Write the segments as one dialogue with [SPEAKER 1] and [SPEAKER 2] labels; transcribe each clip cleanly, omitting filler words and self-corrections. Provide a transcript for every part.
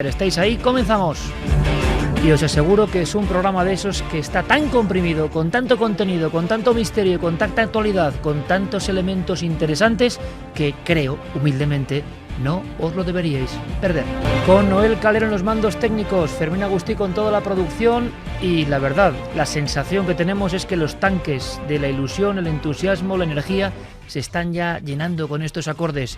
[SPEAKER 1] ¿Estáis ahí? Comenzamos. Y os aseguro que es un programa de esos que está tan comprimido, con tanto contenido, con tanto misterio, con tanta actualidad, con tantos elementos interesantes, que creo, humildemente, no os lo deberíais perder. Con Noel Calero en los mandos técnicos, Fermín Agustí con toda la producción y la verdad, la sensación que tenemos es que los tanques de la ilusión, el entusiasmo, la energía se están ya llenando con estos acordes.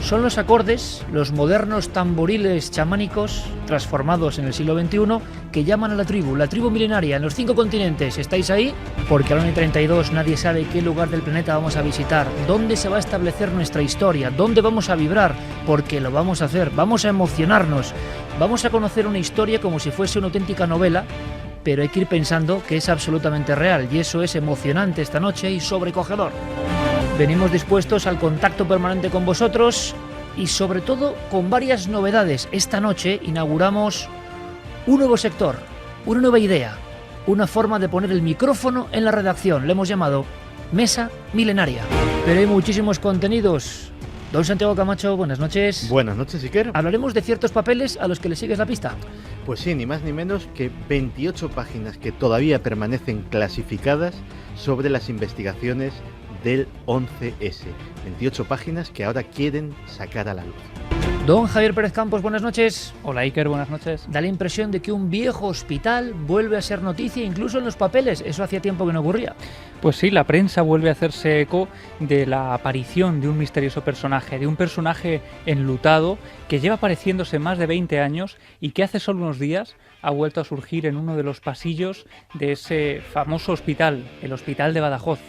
[SPEAKER 1] Son los acordes, los modernos tamboriles chamánicos transformados en el siglo XXI que llaman a la tribu milenaria en los 5 continentes. ¿Estáis ahí? Porque al año 32 nadie sabe qué lugar del planeta vamos a visitar, dónde se va a establecer nuestra historia, dónde vamos a vibrar, porque lo vamos a hacer, vamos a emocionarnos, vamos a conocer una historia como si fuese una auténtica novela, pero hay que ir pensando que es absolutamente real y eso es emocionante esta noche y sobrecogedor. Venimos dispuestos al contacto permanente con vosotros y sobre todo con varias novedades. Esta noche inauguramos un nuevo sector, una nueva idea, una forma de poner el micrófono en la redacción. Le hemos llamado Mesa Milenaria. Pero hay muchísimos contenidos. Don Santiago Camacho, buenas noches.
[SPEAKER 2] Buenas noches, Iker.
[SPEAKER 1] Hablaremos de ciertos papeles a los que le sigues la pista.
[SPEAKER 2] Pues sí, ni más ni menos que 28 páginas que todavía permanecen clasificadas sobre las investigaciones del 11S. 28 páginas que ahora quieren sacar a la luz.
[SPEAKER 1] Don Javier Pérez Campos, buenas noches.
[SPEAKER 3] Hola Iker, buenas noches.
[SPEAKER 1] Da la impresión de que un viejo hospital vuelve a ser noticia incluso en los papeles. Eso hacía tiempo que no ocurría.
[SPEAKER 3] Pues sí, la prensa vuelve a hacerse eco de la aparición de un misterioso personaje, de un personaje enlutado que lleva apareciéndose más de 20 años y que hace solo unos días ha vuelto a surgir en uno de los pasillos de ese famoso hospital, el Hospital de Badajoz.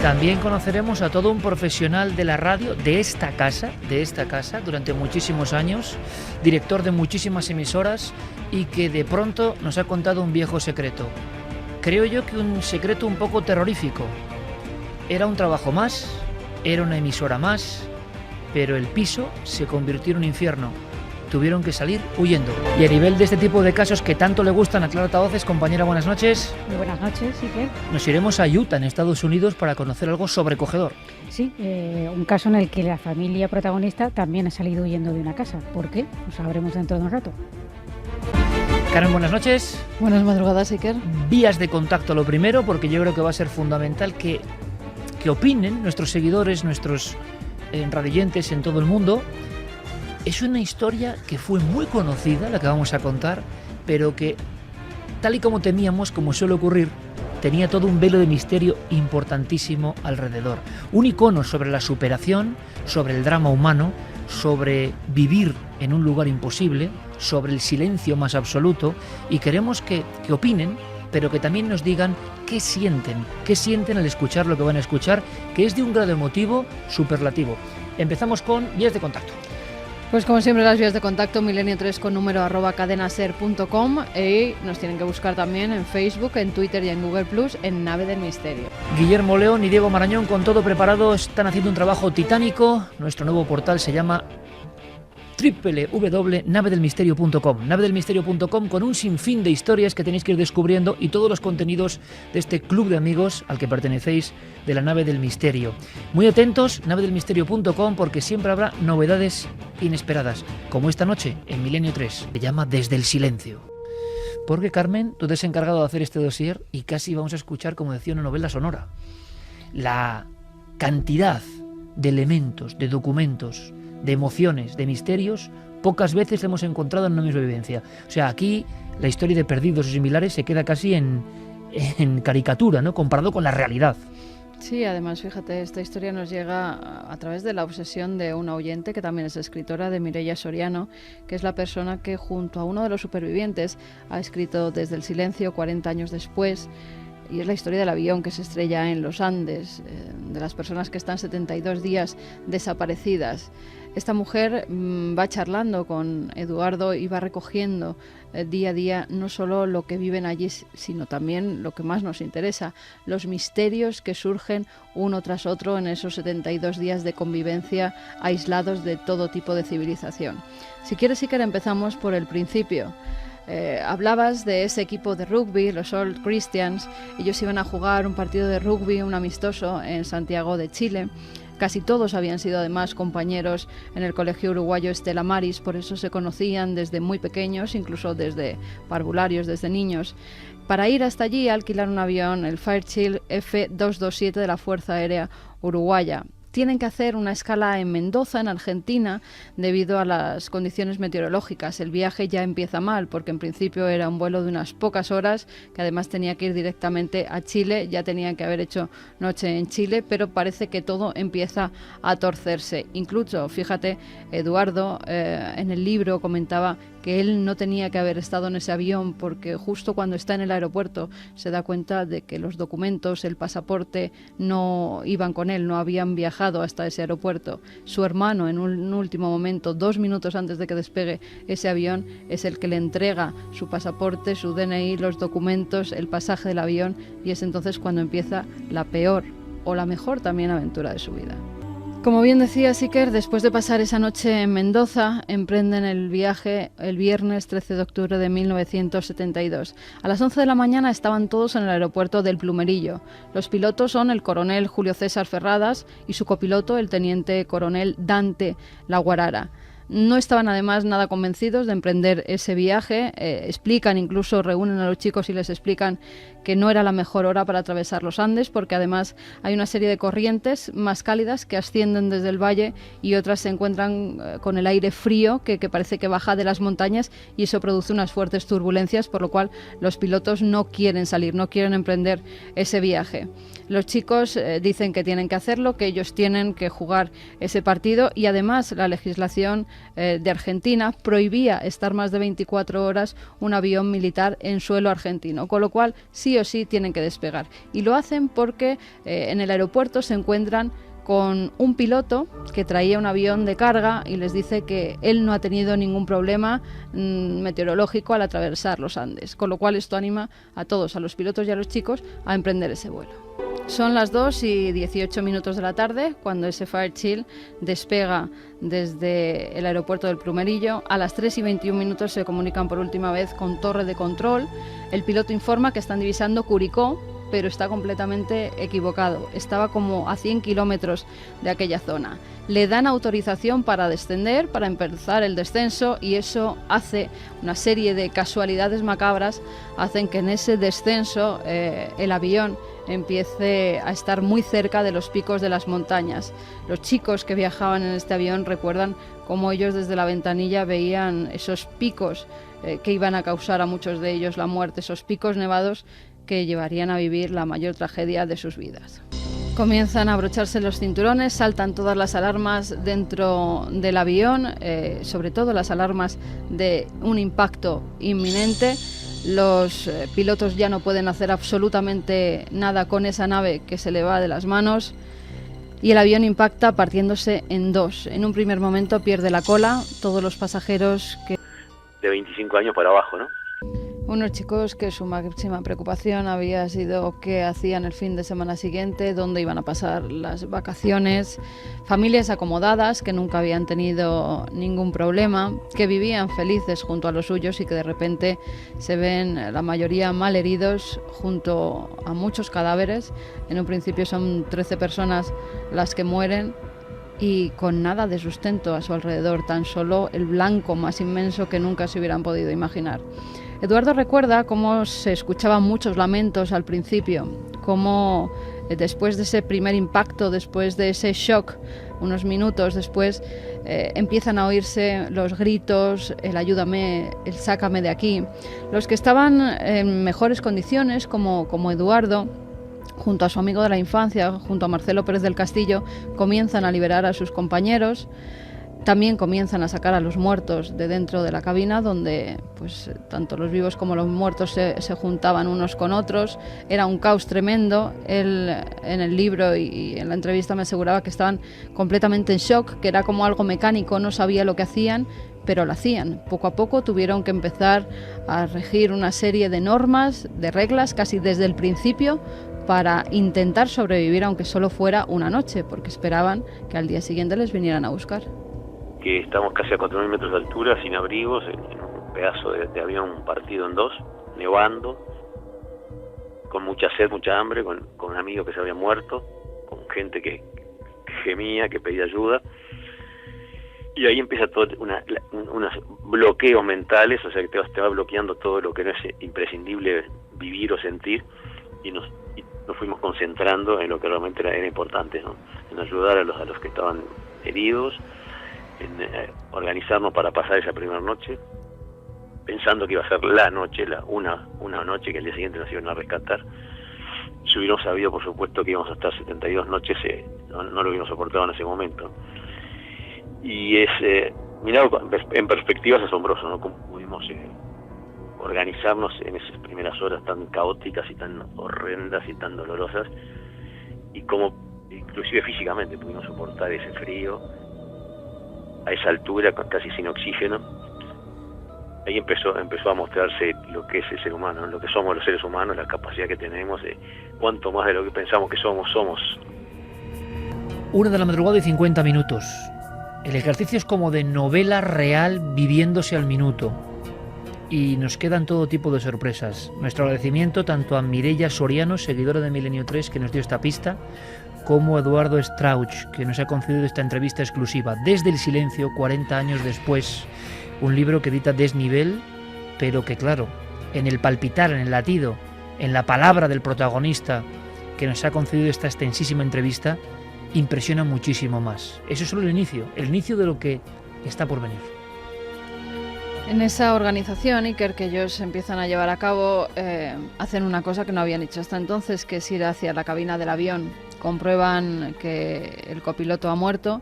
[SPEAKER 1] También conoceremos a todo un profesional de la radio de esta casa, durante muchísimos años, director de muchísimas emisoras y que de pronto nos ha contado un viejo secreto. Creo yo que un secreto un poco terrorífico. Era un trabajo más, era una emisora más, pero el piso se convirtió en un infierno. Tuvieron que salir huyendo. Y a nivel de este tipo de casos que tanto le gustan a Clara Tavoces, compañera, buenas noches.
[SPEAKER 4] Muy buenas noches, Iker.
[SPEAKER 1] Nos iremos a Utah, en Estados Unidos, para conocer algo sobrecogedor.
[SPEAKER 4] Sí, un caso en el que la familia protagonista también ha salido huyendo de una casa. ¿Por qué? Lo sabremos dentro de un rato.
[SPEAKER 1] Karen, buenas noches.
[SPEAKER 5] Buenas madrugadas, Iker.
[SPEAKER 1] Vías de contacto lo primero, porque yo creo que va a ser fundamental que opinen nuestros seguidores, nuestros radioyentes en todo el mundo. Es una historia que fue muy conocida, la que vamos a contar, pero que, tal y como temíamos, como suele ocurrir, tenía todo un velo de misterio importantísimo alrededor. Un icono sobre la superación, sobre el drama humano, sobre vivir en un lugar imposible, sobre el silencio más absoluto, y queremos que opinen, pero que también nos digan qué sienten al escuchar lo que van a escuchar, que es de un grado emotivo superlativo. Empezamos con vías de contacto.
[SPEAKER 5] Pues como siempre las vías de contacto, milenio3 con número @cadenaser.com, y nos tienen que buscar también en Facebook, en Twitter y en Google Plus en Nave del Misterio.
[SPEAKER 1] Guillermo León y Diego Marañón con todo preparado están haciendo un trabajo titánico. Nuestro nuevo portal se llama www.navedelmisterio.com, navedelmisterio.com, con un sinfín de historias que tenéis que ir descubriendo y todos los contenidos de este club de amigos al que pertenecéis de la Nave del Misterio. Muy atentos, navedelmisterio.com, porque siempre habrá novedades inesperadas, como esta noche en Milenio 3, se llama Desde el Silencio. Porque, Carmen, tú te has encargado de hacer este dossier y casi vamos a escuchar, como decía, una novela sonora. La cantidad de elementos, de documentos, de emociones, de misterios, pocas veces hemos encontrado en una misma vivencia. O sea, aquí la historia de Perdidos o similares se queda casi en caricatura, ¿no?, comparado con la realidad.
[SPEAKER 5] Sí, además, fíjate, esta historia nos llega a través de la obsesión de una oyente, que también es escritora, de Mireia Soriano, que es la persona que junto a uno de los supervivientes ha escrito Desde el Silencio, 40 años después, y es la historia del avión que se estrella en los Andes, de las personas que están 72 días desaparecidas. Esta mujer va charlando con Eduardo y va recogiendo día a día no solo lo que viven allí, sino también lo que más nos interesa, los misterios que surgen uno tras otro en esos 72 días de convivencia aislados de todo tipo de civilización. Si quieres, Iker, empezamos por el principio. Hablabas de ese equipo de rugby, los Old Christians. Ellos iban a jugar un partido de rugby, un amistoso, en Santiago de Chile. Casi todos habían sido además compañeros en el colegio uruguayo Estela Maris, por eso se conocían desde muy pequeños, incluso desde parvularios, desde niños. Para ir hasta allí alquilaron un avión, el Fairchild F-227 de la Fuerza Aérea Uruguaya. Tienen que hacer una escala en Mendoza, en Argentina, debido a las condiciones meteorológicas. El viaje ya empieza mal, porque en principio era un vuelo de unas pocas horas, que además tenía que ir directamente a Chile. Ya tenían que haber hecho noche en Chile, pero parece que todo empieza a torcerse. Incluso, fíjate, Eduardo en el libro comentaba que él no tenía que haber estado en ese avión, porque justo cuando está en el aeropuerto se da cuenta de que los documentos, el pasaporte, no iban con él, no habían viajado hasta ese aeropuerto. Su hermano, en un último momento, 2 minutos antes de que despegue ese avión, es el que le entrega su pasaporte, su DNI, los documentos, el pasaje del avión, y es entonces cuando empieza la peor o la mejor también aventura de su vida. Como bien decía Iker, después de pasar esa noche en Mendoza, emprenden el viaje el viernes 13 de octubre de 1972. A las 11 de la mañana estaban todos en el aeropuerto del Plumerillo. Los pilotos son el coronel Julio César Ferradas y su copiloto, el teniente coronel Dante Laguarara. No estaban además nada convencidos de emprender ese viaje, incluso reúnen a los chicos y les explican que no era la mejor hora para atravesar los Andes, porque además hay una serie de corrientes más cálidas que ascienden desde el valle y otras se encuentran con el aire frío que parece que baja de las montañas, y eso produce unas fuertes turbulencias, por lo cual los pilotos no quieren salir, no quieren emprender ese viaje. Los chicos dicen que tienen que hacerlo, que ellos tienen que jugar ese partido, y además la legislación de Argentina prohibía estar más de 24 horas un avión militar en suelo argentino, con lo cual sí o sí tienen que despegar. Y lo hacen porque en el aeropuerto se encuentran con un piloto que traía un avión de carga y les dice que él no ha tenido ningún problema meteorológico al atravesar los Andes, con lo cual esto anima a todos, a los pilotos y a los chicos, a emprender ese vuelo. Son las 2:18 de la tarde cuando ese Fairchild despega desde el aeropuerto del Plumerillo. A las 3:21 se comunican por última vez con torre de control. El piloto informa que están divisando Curicó, pero está completamente equivocado. Estaba como a 100 kilómetros de aquella zona. Le dan autorización para descender, para empezar el descenso, y eso hace una serie de casualidades macabras, hacen que en ese descenso el avión empiece a estar muy cerca de los picos de las montañas. Los chicos que viajaban en este avión recuerdan cómo ellos desde la ventanilla veían esos picos que iban a causar a muchos de ellos la muerte, esos picos nevados que llevarían a vivir la mayor tragedia de sus vidas. Comienzan a abrocharse los cinturones, saltan todas las alarmas dentro del avión, sobre todo las alarmas de un impacto inminente. Los pilotos ya no pueden hacer absolutamente nada con esa nave que se le va de las manos, y el avión impacta partiéndose en dos. En un primer momento pierde la cola, todos los pasajeros que...
[SPEAKER 6] De 25 años para abajo, ¿no?
[SPEAKER 5] Unos chicos que su máxima preocupación había sido qué hacían el fin de semana siguiente, dónde iban a pasar las vacaciones, familias acomodadas que nunca habían tenido ningún problema, que vivían felices junto a los suyos y que de repente se ven la mayoría mal heridos junto a muchos cadáveres. En un principio son 13 personas las que mueren y con nada de sustento a su alrededor, tan solo el blanco más inmenso que nunca se hubieran podido imaginar. Eduardo recuerda cómo se escuchaban muchos lamentos al principio, cómo después de ese primer impacto, después de ese shock, unos minutos después, empiezan a oírse los gritos, el ayúdame, el sácame de aquí. Los que estaban en mejores condiciones, como Eduardo, junto a su amigo de la infancia, junto a Marcelo Pérez del Castillo, comienzan a liberar a sus compañeros. También comienzan a sacar a los muertos de dentro de la cabina, donde pues tanto los vivos como los muertos se juntaban unos con otros. Era un caos tremendo. Él en el libro y en la entrevista me aseguraba que estaban completamente en shock, que era como algo mecánico, no sabía lo que hacían, pero lo hacían. Poco a poco tuvieron que empezar a regir una serie de normas, de reglas, casi desde el principio, para intentar sobrevivir, aunque solo fuera una noche, porque esperaban que al día siguiente les vinieran a buscar.
[SPEAKER 6] Que estamos casi a 4.000 metros de altura, sin abrigos, en un pedazo de avión partido en dos, nevando, con mucha sed, mucha hambre, con un amigo que se había muerto, con gente que gemía, que pedía ayuda. Y ahí empieza todo unos bloqueos mentales, o sea que te va bloqueando todo lo que no es imprescindible vivir o sentir, y nos fuimos concentrando en lo que realmente era importante, ¿no? En ayudar a los que estaban heridos, en organizarnos para pasar esa primera noche, pensando que iba a ser la noche, una noche que al día siguiente nos iban a rescatar. Si hubiéramos sabido, por supuesto, que íbamos a estar 72 noches, no lo hubiéramos soportado en ese momento. Y mirado en perspectiva, es asombroso, ¿no? Cómo pudimos organizarnos en esas primeras horas tan caóticas y tan horrendas y tan dolorosas, y cómo inclusive físicamente pudimos soportar ese frío a esa altura, casi sin oxígeno. Ahí empezó a mostrarse lo que es el ser humano, ¿no? Lo que somos los seres humanos, la capacidad que tenemos, cuánto más de lo que pensamos que somos.
[SPEAKER 1] 1 de la madrugada y 50 minutos. El ejercicio es como de novela real viviéndose al minuto. Y nos quedan todo tipo de sorpresas. Nuestro agradecimiento tanto a Mireia Soriano, seguidora de Milenio 3, que nos dio esta pista, como a Eduardo Strauch, que nos ha concedido esta entrevista exclusiva. Desde el silencio, 40 años después. Un libro que edita Desnivel, pero que claro, en el palpitar, en el latido, en la palabra del protagonista que nos ha concedido esta extensísima entrevista, impresiona muchísimo más. Eso es solo el inicio de lo que está por venir.
[SPEAKER 5] En esa organización, Iker, que ellos empiezan a llevar a cabo, hacen una cosa que no habían hecho hasta entonces, que es ir hacia la cabina del avión. Comprueban que el copiloto ha muerto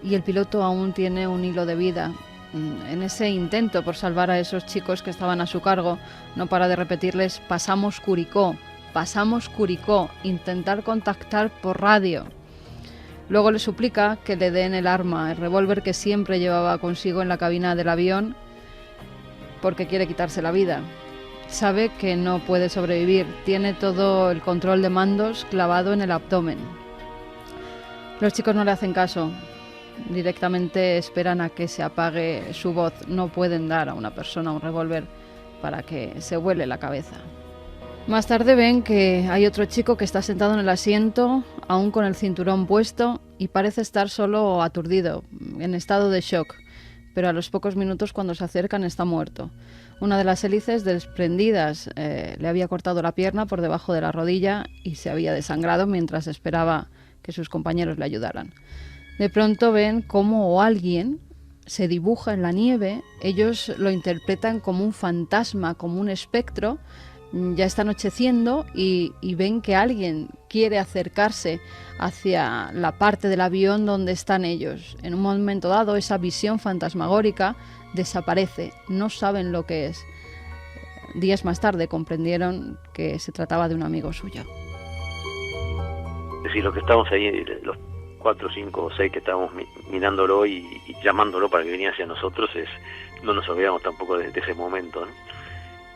[SPEAKER 5] y el piloto aún tiene un hilo de vida. En ese intento por salvar a esos chicos que estaban a su cargo, no para de repetirles: pasamos Curicó, intentar contactar por radio. Luego le suplica que le den el arma, el revólver que siempre llevaba consigo en la cabina del avión, porque quiere quitarse la vida. Sabe que no puede sobrevivir, tiene todo el control de mandos clavado en el abdomen. Los chicos no le hacen caso. Directamente esperan a que se apague su voz. No pueden dar a una persona un revólver para que se vuele la cabeza. Más tarde ven que hay otro chico que está sentado en el asiento, aún con el cinturón puesto, y parece estar solo aturdido, en estado de shock. Pero a los pocos minutos, cuando se acercan, está muerto. Una de las hélices desprendidas le había cortado la pierna por debajo de la rodilla y se había desangrado mientras esperaba que sus compañeros le ayudaran. De pronto ven cómo alguien se dibuja en la nieve. Ellos lo interpretan como un fantasma, como un espectro. Ya está anocheciendo y ven que alguien quiere acercarse hacia la parte del avión donde están ellos. En un momento dado, esa visión fantasmagórica desaparece. No saben lo que es. Días más tarde comprendieron que se trataba de un amigo suyo.
[SPEAKER 6] Es decir, los que estamos ahí, los 4, 5 o 6 que estábamos mirándolo y llamándolo para que viniera hacia nosotros, no nos olvidamos tampoco de ese momento, ¿no?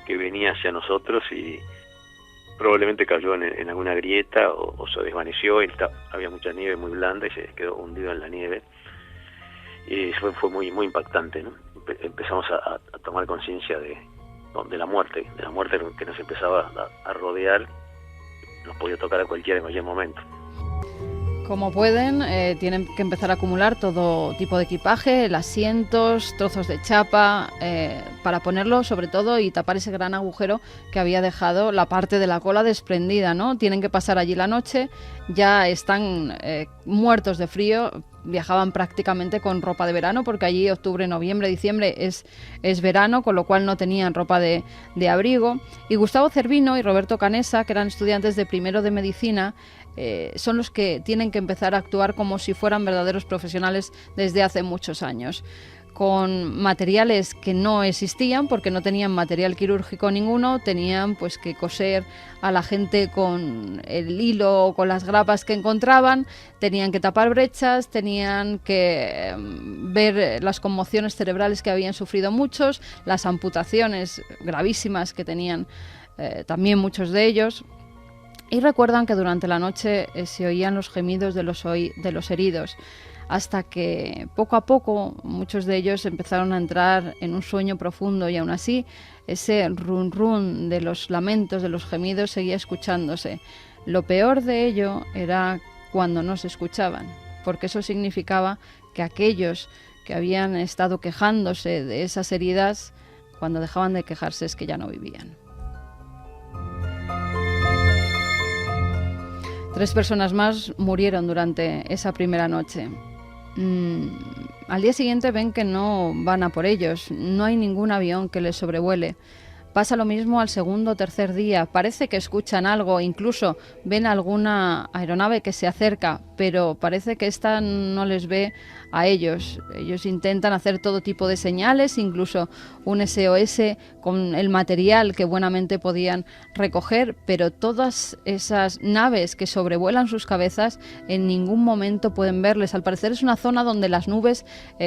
[SPEAKER 6] Que venía hacia nosotros y probablemente cayó en alguna grieta o se desvaneció. Había mucha nieve muy blanda y se quedó hundido en la nieve. Y fue muy impactante, ¿no? Empezamos a tomar conciencia de la muerte que nos empezaba a rodear. Nos podía tocar a cualquier momento.
[SPEAKER 5] Como pueden, tienen que empezar a acumular todo tipo de equipaje, asientos, trozos de chapa, para ponerlo sobre todo y tapar ese gran agujero que había dejado la parte de la cola desprendida, ¿no? Tienen que pasar allí la noche, ya están muertos de frío, viajaban prácticamente con ropa de verano, porque allí octubre, noviembre, diciembre es verano, con lo cual no tenían ropa de abrigo. Y Gustavo Cervino y Roberto Canessa, que eran estudiantes de primero de medicina, son los que tienen que empezar a actuar como si fueran verdaderos profesionales desde hace muchos años, con materiales que no existían porque no tenían material quirúrgico ninguno. Tenían pues que coser a la gente con el hilo o con las grapas que encontraban, tenían que tapar brechas, tenían que ver las conmociones cerebrales que habían sufrido muchos, las amputaciones gravísimas que tenían también muchos de ellos. Y recuerdan que durante la noche se oían los gemidos de los heridos, hasta que poco a poco muchos de ellos empezaron a entrar en un sueño profundo, y aún así ese run run de los lamentos, de los gemidos seguía escuchándose. Lo peor de ello era cuando no se escuchaban, porque eso significaba que aquellos que habían estado quejándose de esas heridas, cuando dejaban de quejarse es que ya no vivían. 3 personas más murieron durante esa primera noche. Al día siguiente ven que no van a por ellos, no hay ningún avión que les sobrevuele. Pasa lo mismo al segundo o tercer día, parece que escuchan algo, incluso ven alguna aeronave que se acerca, pero parece que esta no les ve a ellos. Ellos intentan hacer todo tipo de señales, incluso un SOS con el material que buenamente podían recoger, pero todas esas naves que sobrevuelan sus cabezas en ningún momento pueden verles. Al parecer es una zona donde las nubes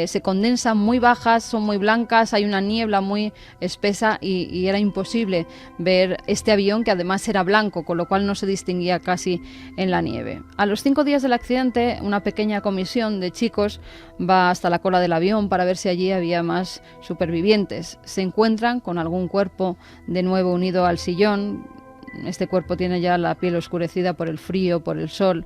[SPEAKER 5] se condensan muy bajas, son muy blancas, hay una niebla muy espesa y era imposible ver este avión, que además era blanco, con lo cual no se distinguía casi en la nieve. A los 5 días del accidente, una pequeña comisión de chicos va hasta la cola del avión para ver si allí había más supervivientes. Se encuentran con algún cuerpo de nuevo unido al sillón. Este cuerpo tiene ya la piel oscurecida por el frío, por el sol.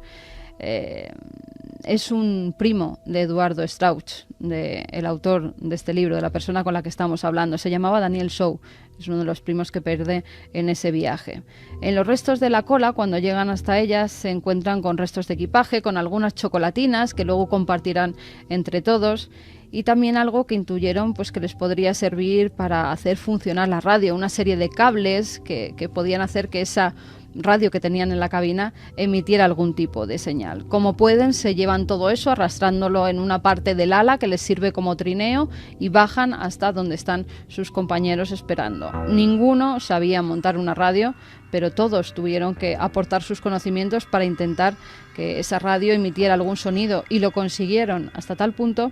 [SPEAKER 5] Es un primo de Eduardo Strauch, el autor de este libro, de la persona con la que estamos hablando. Se llamaba Daniel Shaw, es uno de los primos que pierde en ese viaje. En los restos de la cola, cuando llegan hasta ellas, se encuentran con restos de equipaje, con algunas chocolatinas que luego compartirán entre todos, y también algo que intuyeron pues que les podría servir para hacer funcionar la radio, una serie de cables que podían hacer que esa radio que tenían en la cabina emitiera algún tipo de señal. Como pueden, se llevan todo eso arrastrándolo en una parte del ala que les sirve como trineo y bajan hasta donde están sus compañeros esperando. Ninguno sabía montar una radio, pero todos tuvieron que aportar sus conocimientos para intentar que esa radio emitiera algún sonido, y lo consiguieron hasta tal punto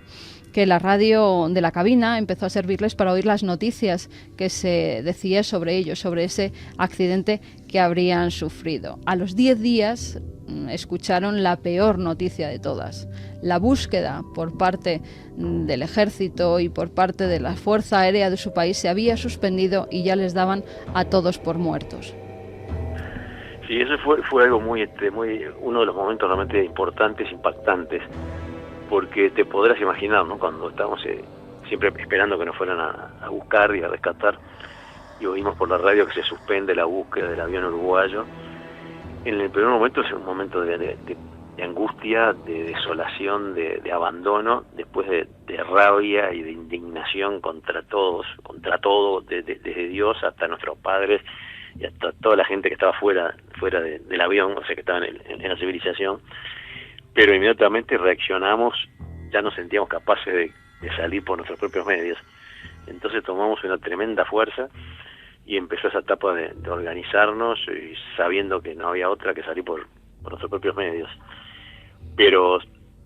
[SPEAKER 5] que la radio de la cabina empezó a servirles para oír las noticias que se decía sobre ellos, sobre ese accidente que habrían sufrido. A los 10 días escucharon la peor noticia de todas. La búsqueda por parte del ejército y por parte de la Fuerza Aérea de su país se había suspendido y ya les daban a todos por muertos.
[SPEAKER 6] Sí, eso fue algo muy uno de los momentos realmente importantes, impactantes, porque te podrás imaginar, ¿no? Cuando estábamos siempre esperando que nos fueran a buscar y a rescatar, y oímos por la radio que se suspende la búsqueda del avión uruguayo. En el primer momento es un momento de angustia, de desolación, de abandono, después de rabia y de indignación contra todos, contra todo, desde Dios hasta nuestros padres y hasta toda la gente que estaba fuera del avión, o sea, que estaban en la civilización. Pero inmediatamente reaccionamos, ya nos sentíamos capaces de salir por nuestros propios medios. Entonces tomamos una tremenda fuerza y empezó esa etapa de organizarnos, y sabiendo que no había otra que salir por nuestros propios medios. Pero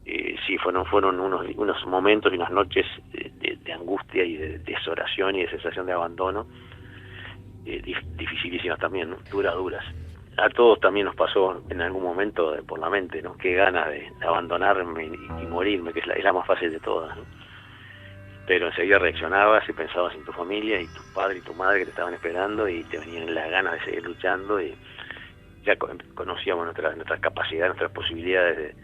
[SPEAKER 6] sí, fueron unos momentos y unas noches de angustia y de desolación y de sensación de abandono, dificilísimas también, ¿no? duras. A todos también nos pasó en algún momento por la mente, ¿no? Qué ganas de abandonarme y morirme, que es la más fácil de todas, ¿no? Pero enseguida reaccionabas y pensabas en tu familia y tu padre y tu madre que te estaban esperando, y te venían las ganas de seguir luchando, y ya conocíamos nuestras capacidades, nuestras posibilidades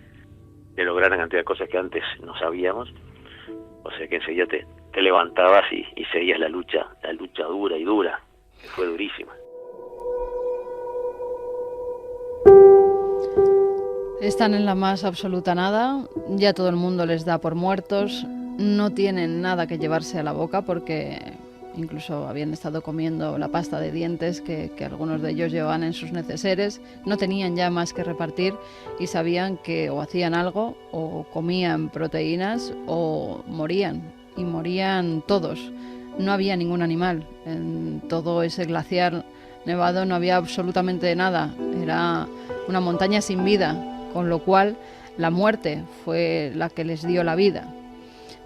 [SPEAKER 6] de lograr una cantidad de cosas que antes no sabíamos. O sea que enseguida te levantabas y seguías la lucha dura, que fue durísima.
[SPEAKER 5] Están en la más absoluta nada, ya todo el mundo les da por muertos, no tienen nada que llevarse a la boca porque incluso habían estado comiendo la pasta de dientes que algunos de ellos llevaban en sus neceseres, no tenían ya más que repartir y sabían que o hacían algo o comían proteínas o morían, y morían todos. No había ningún animal, en todo ese glaciar nevado no había absolutamente nada, era una montaña sin vida, con lo cual la muerte fue la que les dio la vida.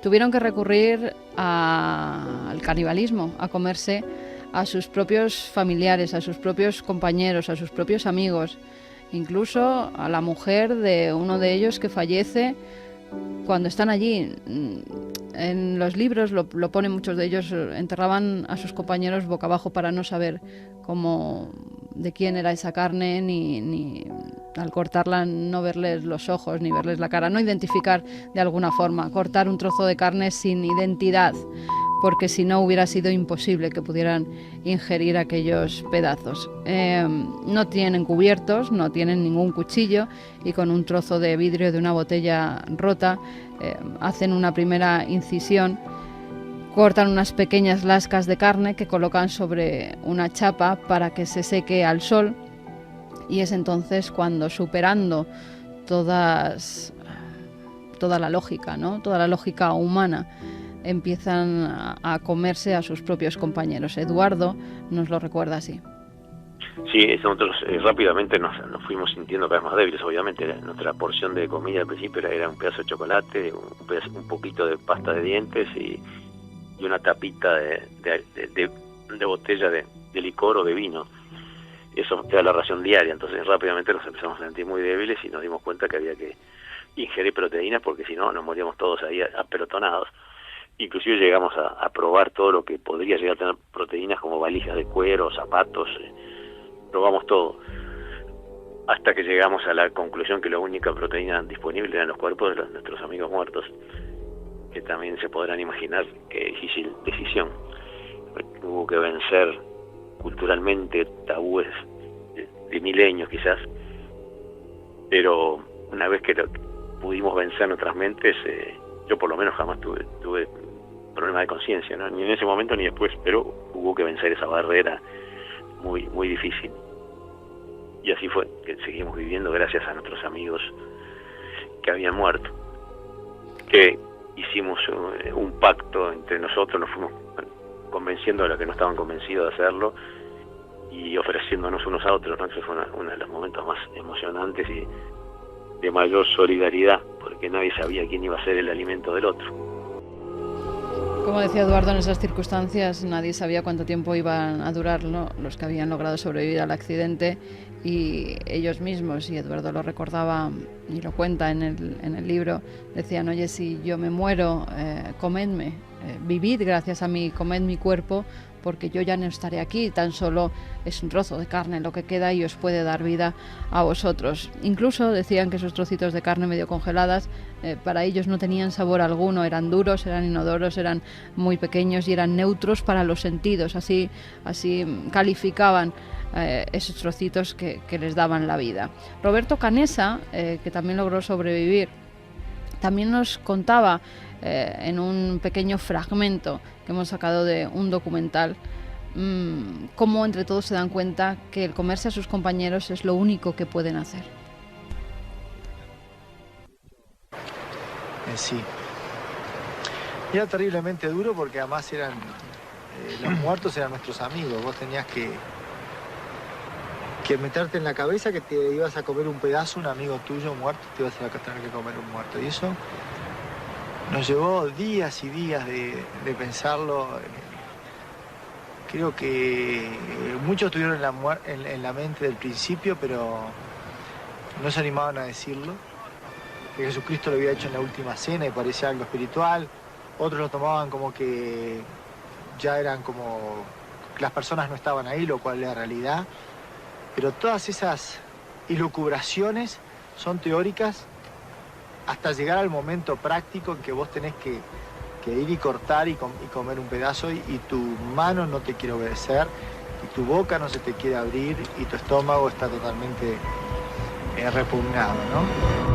[SPEAKER 5] Tuvieron que recurrir al canibalismo, a comerse a sus propios familiares, a sus propios compañeros, a sus propios amigos, incluso a la mujer de uno de ellos que fallece cuando están allí. En los libros lo ponen muchos de ellos, enterraban a sus compañeros boca abajo para no saber de quién era esa carne ni al cortarla no verles los ojos ni verles la cara, no identificar de alguna forma, cortar un trozo de carne sin identidad, porque si no hubiera sido imposible que pudieran ingerir aquellos pedazos. No tienen cubiertos, no tienen ningún cuchillo y con un trozo de vidrio de una botella rota hacen una primera incisión, cortan unas pequeñas lascas de carne que colocan sobre una chapa para que se seque al sol, y es entonces cuando, superando toda la lógica, ¿no? Toda la lógica humana, empiezan a comerse a sus propios compañeros. Eduardo nos lo recuerda así.
[SPEAKER 6] Sí, nosotros rápidamente nos fuimos sintiendo cada vez más débiles, obviamente. Nuestra porción de comida al principio era un pedazo de chocolate, un poquito de pasta de dientes y una tapita de botella de licor o de vino. Eso era la ración diaria, entonces rápidamente nos empezamos a sentir muy débiles y nos dimos cuenta que había que ingerir proteínas, porque si no nos moríamos todos ahí apelotonados. Inclusive llegamos a probar todo lo que podría llegar a tener proteínas, como valijas de cuero, zapatos, probamos todo, hasta que llegamos a la conclusión que la única proteína disponible eran los cuerpos de nuestros amigos muertos, que también se podrán imaginar qué difícil decisión. Hubo que vencer culturalmente tabúes de milenios quizás, pero una vez que pudimos vencer nuestras mentes, yo por lo menos jamás tuve problemas de conciencia, ¿no? Ni en ese momento ni después, pero hubo que vencer esa barrera muy, muy difícil. Y así fue que seguimos viviendo gracias a nuestros amigos que habían muerto, que hicimos un pacto entre nosotros, nos fuimos convenciendo a los que no estaban convencidos de hacerlo y ofreciéndonos unos a otros, ¿no? Eso fue uno de los momentos más emocionantes y de mayor solidaridad, porque nadie sabía quién iba a ser el alimento del otro.
[SPEAKER 5] Como decía Eduardo, en esas circunstancias nadie sabía cuánto tiempo iban a durar, ¿no?, los que habían logrado sobrevivir al accidente, y ellos mismos, y Eduardo lo recordaba y lo cuenta en el libro, decían: oye, si yo me muero, comedme, vivid gracias a mí, comed mi cuerpo, porque yo ya no estaré aquí, tan solo es un trozo de carne lo que queda y os puede dar vida a vosotros. Incluso decían que esos trocitos de carne medio congeladas para ellos no tenían sabor alguno, eran duros, eran inodoros, eran muy pequeños y eran neutros para los sentidos, así calificaban esos trocitos que les daban la vida. Roberto Canessa, que también logró sobrevivir, también nos contaba en un pequeño fragmento que hemos sacado de un documental cómo entre todos se dan cuenta que el comerse a sus compañeros es lo único que pueden hacer.
[SPEAKER 7] Sí. Era terriblemente duro porque además eran los muertos eran nuestros amigos. Vos tenías que meterte en la cabeza que te ibas a comer un pedazo, un amigo tuyo muerto, te ibas a tener que comer un muerto. Y eso nos llevó días y días de pensarlo. Creo que muchos tuvieron en la mente del principio, pero no se animaban a decirlo. Que Jesucristo lo había hecho en la última cena y parecía algo espiritual. Otros lo tomaban como que ya eran como que las personas no estaban ahí, lo cual era realidad. Pero todas esas elucubraciones son teóricas hasta llegar al momento práctico en que vos tenés que ir y cortar y comer un pedazo y tu mano no te quiere obedecer y tu boca no se te quiere abrir y tu estómago está totalmente repugnado, ¿no?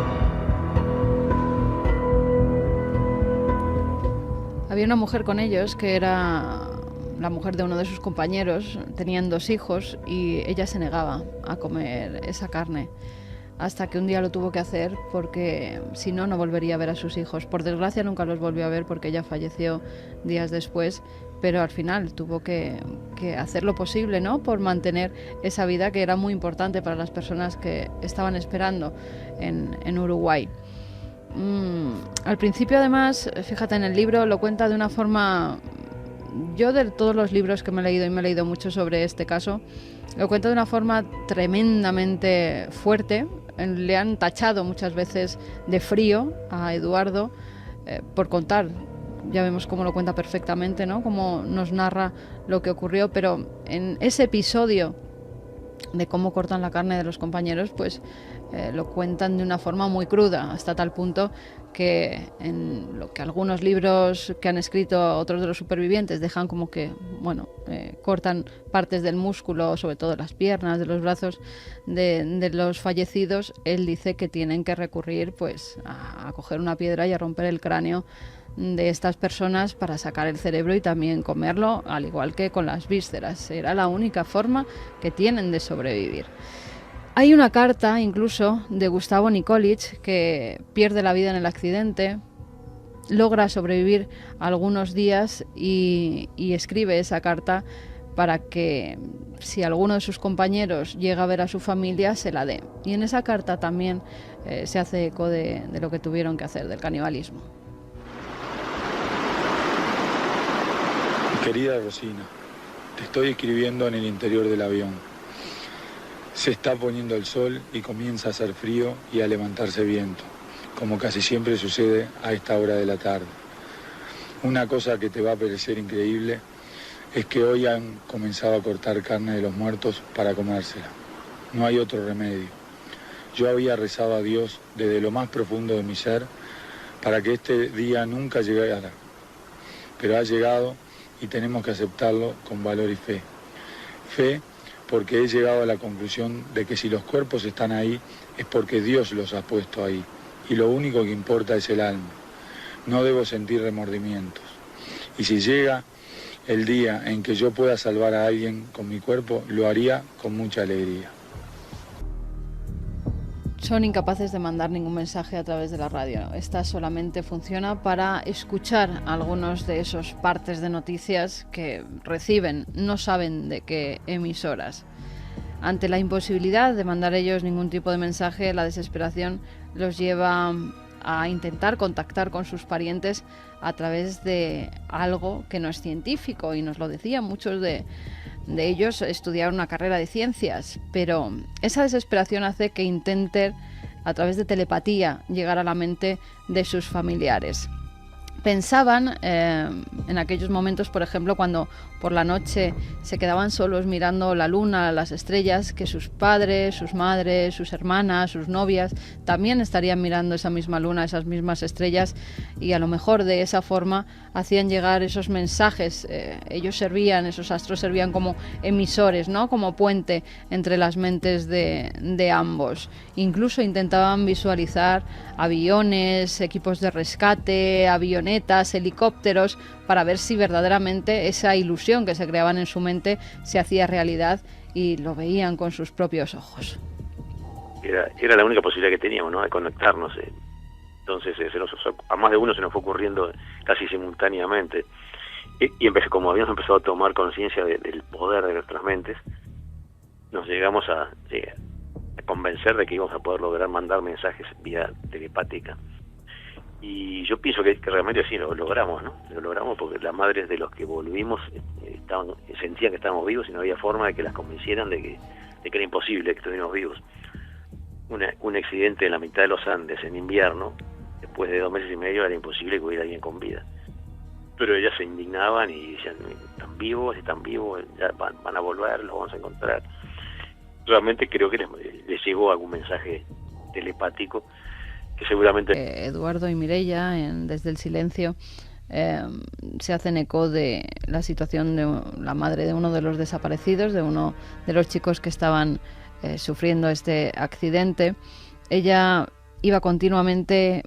[SPEAKER 5] Había una mujer con ellos que era la mujer de uno de sus compañeros, tenían 2 hijos y ella se negaba a comer esa carne, hasta que un día lo tuvo que hacer porque si no, no volvería a ver a sus hijos. Por desgracia nunca los volvió a ver porque ella falleció días después, pero al final tuvo que hacer lo posible, ¿no?, por mantener esa vida que era muy importante para las personas que estaban esperando en Uruguay. Al principio, además, fíjate, en el libro lo cuenta de una forma... Yo, de todos los libros que me he leído, y me he leído mucho sobre este caso, lo cuenta de una forma tremendamente fuerte. Le han tachado muchas veces de frío a Eduardo por contar. Ya vemos cómo lo cuenta perfectamente, ¿no?, cómo nos narra lo que ocurrió, pero en ese episodio de cómo cortan la carne de los compañeros, pues lo cuentan de una forma muy cruda, hasta tal punto que en lo que algunos libros que han escrito otros de los supervivientes dejan como que, bueno, cortan partes del músculo, sobre todo las piernas, de los brazos de los fallecidos, él dice que tienen que recurrir pues a coger una piedra y a romper el cráneo de estas personas para sacar el cerebro y también comerlo, al igual que con las vísceras. Era la única forma que tienen de sobrevivir. Hay una carta incluso de Gustavo Nikolic, que pierde la vida en el accidente, logra sobrevivir algunos días y escribe esa carta para que si alguno de sus compañeros llega a ver a su familia, se la dé. Y en esa carta también se hace eco de lo que tuvieron que hacer, del canibalismo.
[SPEAKER 8] Querida Rosina, te estoy escribiendo en el interior del avión. Se está poniendo el sol y comienza a hacer frío y a levantarse viento, como casi siempre sucede a esta hora de la tarde. Una cosa que te va a parecer increíble es que hoy han comenzado a cortar carne de los muertos para comérsela. No hay otro remedio. Yo había rezado a Dios desde lo más profundo de mi ser para que este día nunca llegara, pero ha llegado y tenemos que aceptarlo con valor y fe. Fe porque he llegado a la conclusión de que si los cuerpos están ahí es porque Dios los ha puesto ahí y lo único que importa es el alma. No debo sentir remordimientos. Y si llega el día en que yo pueda salvar a alguien con mi cuerpo, lo haría con mucha alegría.
[SPEAKER 5] Son incapaces de mandar ningún mensaje a través de la radio. Esta solamente funciona para escuchar algunos de esos partes de noticias que reciben. No saben de qué emisoras. Ante la imposibilidad de mandar ellos ningún tipo de mensaje, la desesperación los lleva a intentar contactar con sus parientes a través de algo que no es científico. Y nos lo decían muchos de ellos, estudiaron una carrera de ciencias, pero esa desesperación hace que intenten, a través de telepatía, llegar a la mente de sus familiares. Pensaban en aquellos momentos, por ejemplo, cuando por la noche se quedaban solos mirando la luna, las estrellas, que sus padres, sus madres, sus hermanas, sus novias también estarían mirando esa misma luna, esas mismas estrellas, y a lo mejor de esa forma hacían llegar esos mensajes. Ellos servían, esos astros servían como emisores, ¿no? Como puente entre las mentes de ambos. Incluso intentaban visualizar aviones, equipos de rescate, avionetas, helicópteros, para ver si verdaderamente esa ilusión que se creaban en su mente se hacía realidad y lo veían con sus propios ojos.
[SPEAKER 6] Era la única posibilidad que teníamos, ¿no?, de conectarnos. Entonces a más de uno se nos fue ocurriendo casi simultáneamente. Y como habíamos empezado a tomar conciencia del poder de nuestras mentes, nos llegamos a convencer de que íbamos a poder lograr mandar mensajes vía telepática. Y yo pienso que realmente sí lo logramos, ¿no? Lo logramos porque las madres de los que volvimos sentían que estábamos vivos y no había forma de que las convencieran de que era imposible que estuviéramos vivos. Un accidente en la mitad de los Andes en invierno, después de 2 meses y medio, era imposible que hubiera alguien con vida. Pero ellas se indignaban y decían, están vivos, ya van a volver, los vamos a encontrar. Realmente creo que les llegó algún mensaje telepático que seguramente...
[SPEAKER 5] Eduardo y Mireia, desde el silencio, se hacen eco de la situación de la madre de uno de los desaparecidos, de uno de los chicos que estaban sufriendo este accidente. Ella viajaba continuamente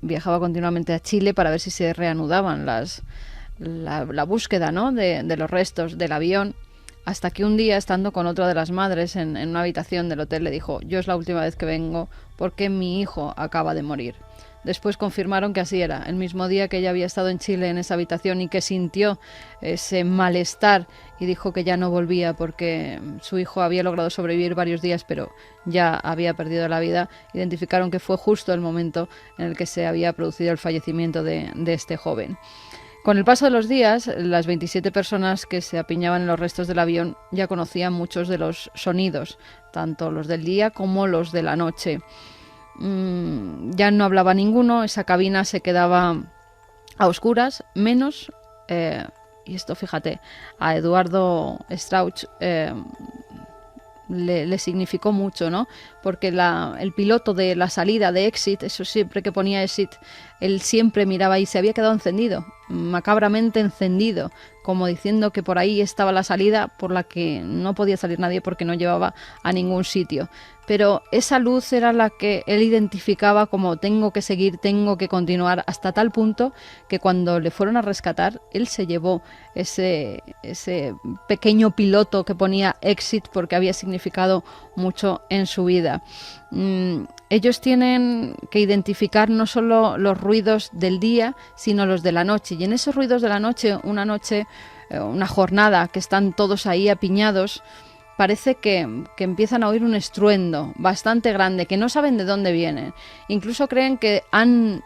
[SPEAKER 5] a Chile para ver si se reanudaban la búsqueda, ¿no?, de los restos del avión, hasta que un día, estando con otra de las madres en una habitación del hotel, le dijo: yo es la última vez que vengo porque mi hijo acaba de morir. Después confirmaron que así era, el mismo día que ella había estado en Chile en esa habitación y que sintió ese malestar y dijo que ya no volvía porque su hijo había logrado sobrevivir varios días pero ya había perdido la vida. Identificaron que fue justo el momento en el que se había producido el fallecimiento de este joven. Con el paso de los días, las 27 personas que se apiñaban en los restos del avión ya conocían muchos de los sonidos, tanto los del día como los de la noche. Ya no hablaba ninguno, esa cabina se quedaba a oscuras, menos, y esto fíjate, a Eduardo Strauch le significó mucho, ¿no? Porque el piloto de la salida de Exit, eso siempre que ponía Exit, él siempre miraba y se había quedado encendido, macabramente encendido, como diciendo que por ahí estaba la salida por la que no podía salir nadie porque no llevaba a ningún sitio. Pero esa luz era la que él identificaba como tengo que seguir, tengo que continuar, hasta tal punto que cuando le fueron a rescatar, él se llevó ese pequeño piloto que ponía Exit porque había significado mucho en su vida. Ellos tienen que identificar no solo los ruidos del día, sino los de la noche. Y en esos ruidos de la noche, una jornada que están todos ahí apiñados, parece que empiezan a oír un estruendo bastante grande, que no saben de dónde viene. Incluso creen que han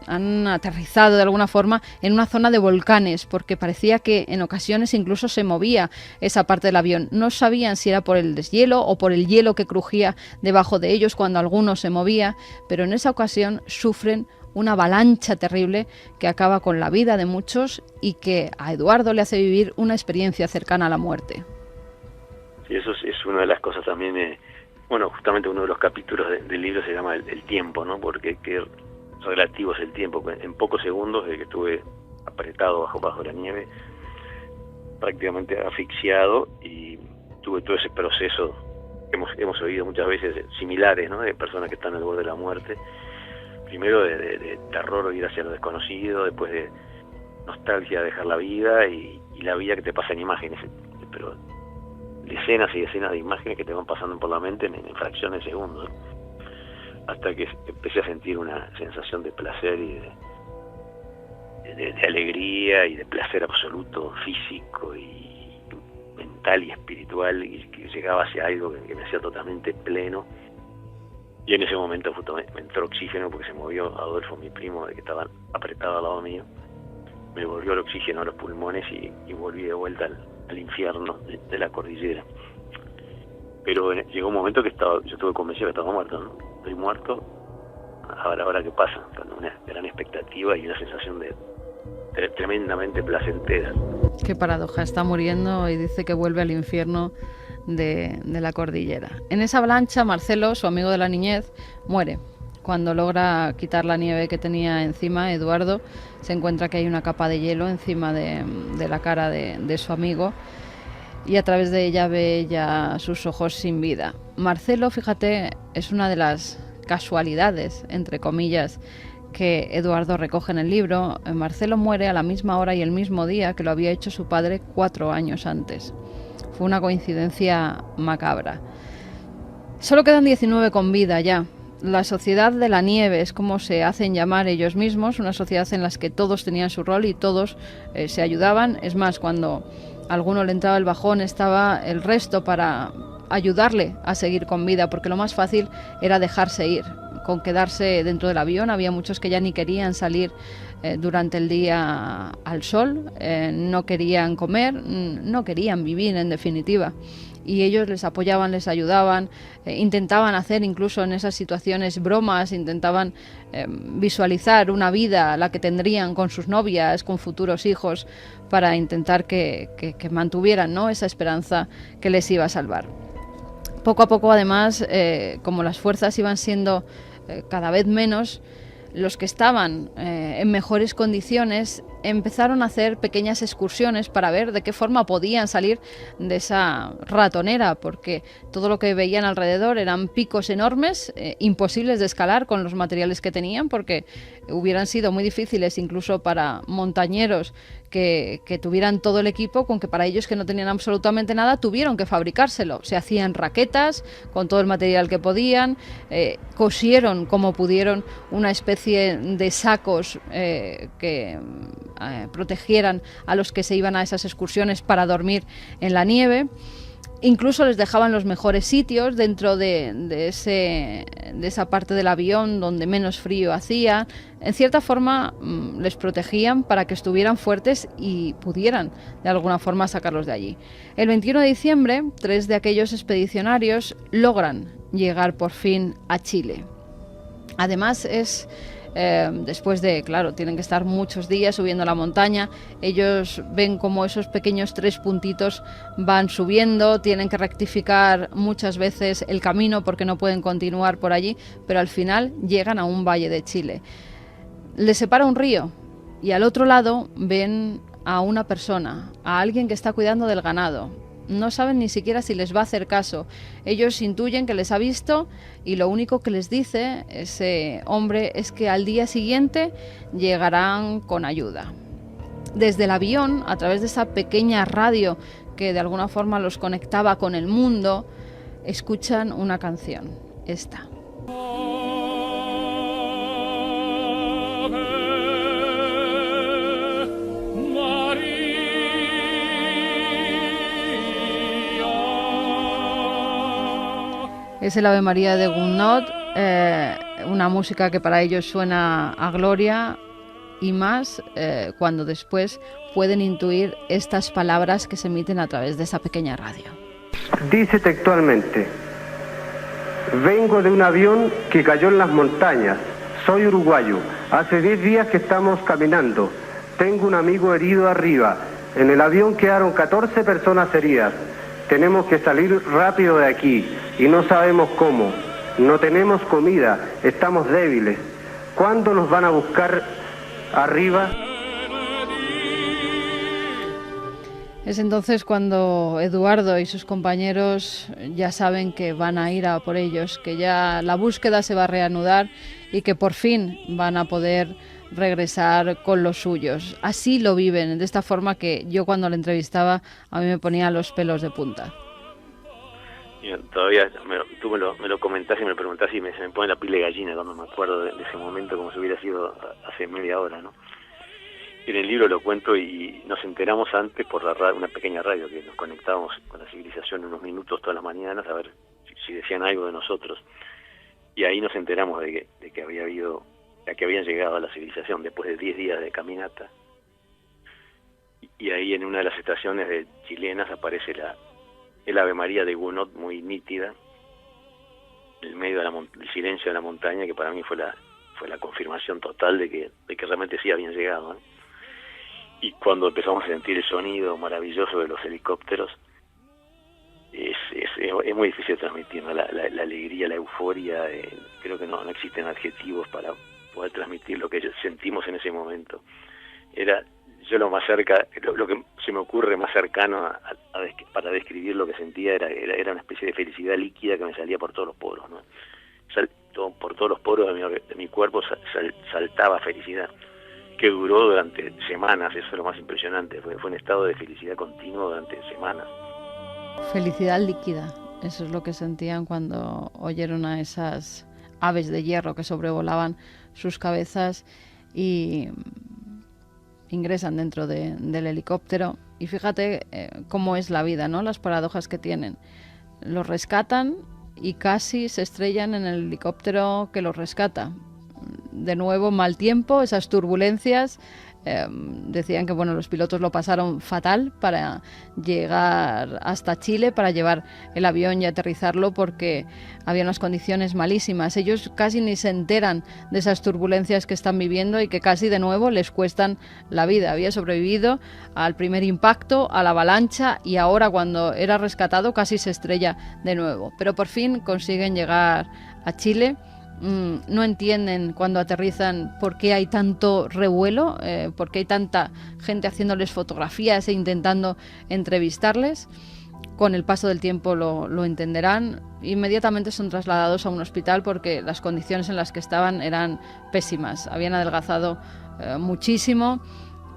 [SPEAKER 5] aterrizado de alguna forma en una zona de volcanes, porque parecía que en ocasiones incluso se movía esa parte del avión. No sabían si era por el deshielo o por el hielo que crujía debajo de ellos cuando alguno se movía, pero en esa ocasión sufren una avalancha terrible que acaba con la vida de muchos y que a Eduardo le hace vivir una experiencia cercana a la muerte.
[SPEAKER 6] Sí, eso es una de las cosas también, justamente uno de los capítulos del libro se llama el tiempo, ¿no? Porque qué relativo es el tiempo. En pocos segundos, de que estuve apretado bajo la nieve, prácticamente asfixiado, y tuve todo ese proceso que hemos oído muchas veces similares, ¿no? De personas que están al borde de la muerte. Primero de terror, ir hacia lo desconocido, después de nostalgia de dejar la vida y la vida que te pasa en imágenes, pero decenas y decenas de imágenes que te van pasando por la mente en fracciones de segundos, hasta que empecé a sentir una sensación de placer y de alegría y de placer absoluto, físico y mental y espiritual, y que llegaba hacia algo que me hacía totalmente pleno. Y en ese momento me entró oxígeno porque se movió Adolfo, mi primo, que estaba apretado al lado mío. Me volvió el oxígeno a los pulmones y volví de vuelta al infierno de la cordillera. Pero llegó un momento que yo estuve convencido que estaba muerto, ¿no? Estoy muerto, ahora qué pasa, con una gran expectativa y una sensación de tremendamente placentera.
[SPEAKER 5] Qué paradoja, está muriendo y dice que vuelve al infierno de la cordillera. En esa avalancha, Marcelo, su amigo de la niñez, muere. Cuando logra quitar la nieve que tenía encima, Eduardo se encuentra que hay una capa de hielo encima de la cara de su amigo, y a través de ella ve ya sus ojos sin vida. Marcelo, fíjate, es una de las casualidades, entre comillas, que Eduardo recoge en el libro. Marcelo muere a la misma hora y el mismo día que lo había hecho su padre 4 años antes. Fue una coincidencia macabra. Solo quedan 19 con vida ya. La sociedad de la nieve es como se hacen llamar ellos mismos, una sociedad en la que todos tenían su rol y todos se ayudaban. Es más, cuando a alguno le entraba el bajón, estaba el resto para ayudarle a seguir con vida, porque lo más fácil era dejarse ir. Con quedarse dentro del avión, había muchos que ya ni querían salir durante el día al sol, no querían comer, no querían vivir en definitiva. Y ellos les apoyaban, les ayudaban, intentaban hacer incluso en esas situaciones bromas, intentaban visualizar una vida, la que tendrían con sus novias, con futuros hijos, para intentar que mantuvieran, ¿no?, esa esperanza que les iba a salvar. Poco a poco, además, como las fuerzas iban siendo cada vez menos, los que estaban en mejores condiciones empezaron a hacer pequeñas excursiones para ver de qué forma podían salir de esa ratonera, porque todo lo que veían alrededor eran picos enormes, imposibles de escalar con los materiales que tenían, porque hubieran sido muy difíciles incluso para montañeros que tuvieran todo el equipo, con que para ellos, que no tenían absolutamente nada, tuvieron que fabricárselo. Se hacían raquetas con todo el material que podían, cosieron como pudieron una especie de sacos que protegieran a los que se iban a esas excursiones para dormir en la nieve. Incluso les dejaban los mejores sitios dentro de esa parte del avión donde menos frío hacía. En cierta forma les protegían para que estuvieran fuertes y pudieran de alguna forma sacarlos de allí. El 21 de diciembre, 3 de aquellos expedicionarios logran llegar por fin a Chile. Además, es después de, claro, tienen que estar muchos días subiendo la montaña. Ellos ven como esos pequeños 3 puntitos van subiendo, tienen que rectificar muchas veces el camino porque no pueden continuar por allí, pero al final llegan a un valle de Chile. Les separa un río y al otro lado ven a una persona, a alguien que está cuidando del ganado. No saben ni siquiera si les va a hacer caso. Ellos intuyen que les ha visto y lo único que les dice ese hombre es que al día siguiente llegarán con ayuda. Desde el avión, a través de esa pequeña radio que de alguna forma los conectaba con el mundo, escuchan una canción, esta. Es el Ave María de Gounod, una música que para ellos suena a gloria y más cuando después pueden intuir estas palabras que se emiten a través de esa pequeña radio.
[SPEAKER 9] Dice textualmente: vengo de un avión que cayó en las montañas, soy uruguayo, hace 10 días que estamos caminando, tengo un amigo herido arriba, en el avión quedaron 14 personas heridas. Tenemos que salir rápido de aquí y no sabemos cómo. No tenemos comida, estamos débiles. ¿Cuándo nos van a buscar arriba?
[SPEAKER 5] Es entonces cuando Eduardo y sus compañeros ya saben que van a ir a por ellos, que ya la búsqueda se va a reanudar y que por fin van a poder regresar con los suyos. Así lo viven, de esta forma que yo cuando le entrevistaba a mí me ponía los pelos de punta.
[SPEAKER 6] Todavía tú me lo comentás y me lo preguntás y se me pone la piel de gallina cuando me acuerdo de ese momento, como si hubiera sido hace media hora, ¿no? En el libro lo cuento y nos enteramos antes por la radio, una pequeña radio que nos conectábamos con la civilización unos minutos todas las mañanas a ver si decían algo de nosotros, y ahí nos enteramos de que habían llegado a la civilización después de 10 días de caminata, y ahí en una de las estaciones de chilenas aparece el Ave María de Gounod muy nítida en medio del silencio de la montaña, que para mí fue la confirmación total de que realmente sí habían llegado, ¿no? Y cuando empezamos a sentir el sonido maravilloso de los helicópteros, es muy difícil transmitir, ¿no? La alegría, la euforia, creo que no existen adjetivos para poder transmitir lo que sentimos en ese momento. Era yo lo más cerca, lo que se me ocurre más cercano para describir lo que sentía era una especie de felicidad líquida que me salía por todos los poros, ¿no? Por todos los poros de mi cuerpo saltaba felicidad, que duró durante semanas. Eso es lo más impresionante, fue un estado de felicidad continuo durante semanas.
[SPEAKER 5] Felicidad líquida, eso es lo que sentían cuando oyeron a esas aves de hierro que sobrevolaban sus cabezas y ingresan dentro del helicóptero. Y fíjate cómo es la vida, ¿no? Las paradojas que tienen. Los rescatan y casi se estrellan en el helicóptero que los rescata. De nuevo, mal tiempo, esas turbulencias. Decían que bueno, los pilotos lo pasaron fatal para llegar hasta Chile, para llevar el avión y aterrizarlo, porque había unas condiciones malísimas. Ellos casi ni se enteran de esas turbulencias que están viviendo y que casi de nuevo les cuestan la vida. Había sobrevivido al primer impacto, a la avalancha, y ahora cuando era rescatado casi se estrella de nuevo. Pero por fin consiguen llegar a Chile. No entienden cuando aterrizan por qué hay tanto revuelo, por qué hay tanta gente haciéndoles fotografías e intentando entrevistarles. Con el paso del tiempo lo entenderán. Inmediatamente son trasladados a un hospital porque las condiciones en las que estaban eran pésimas. Habían adelgazado muchísimo,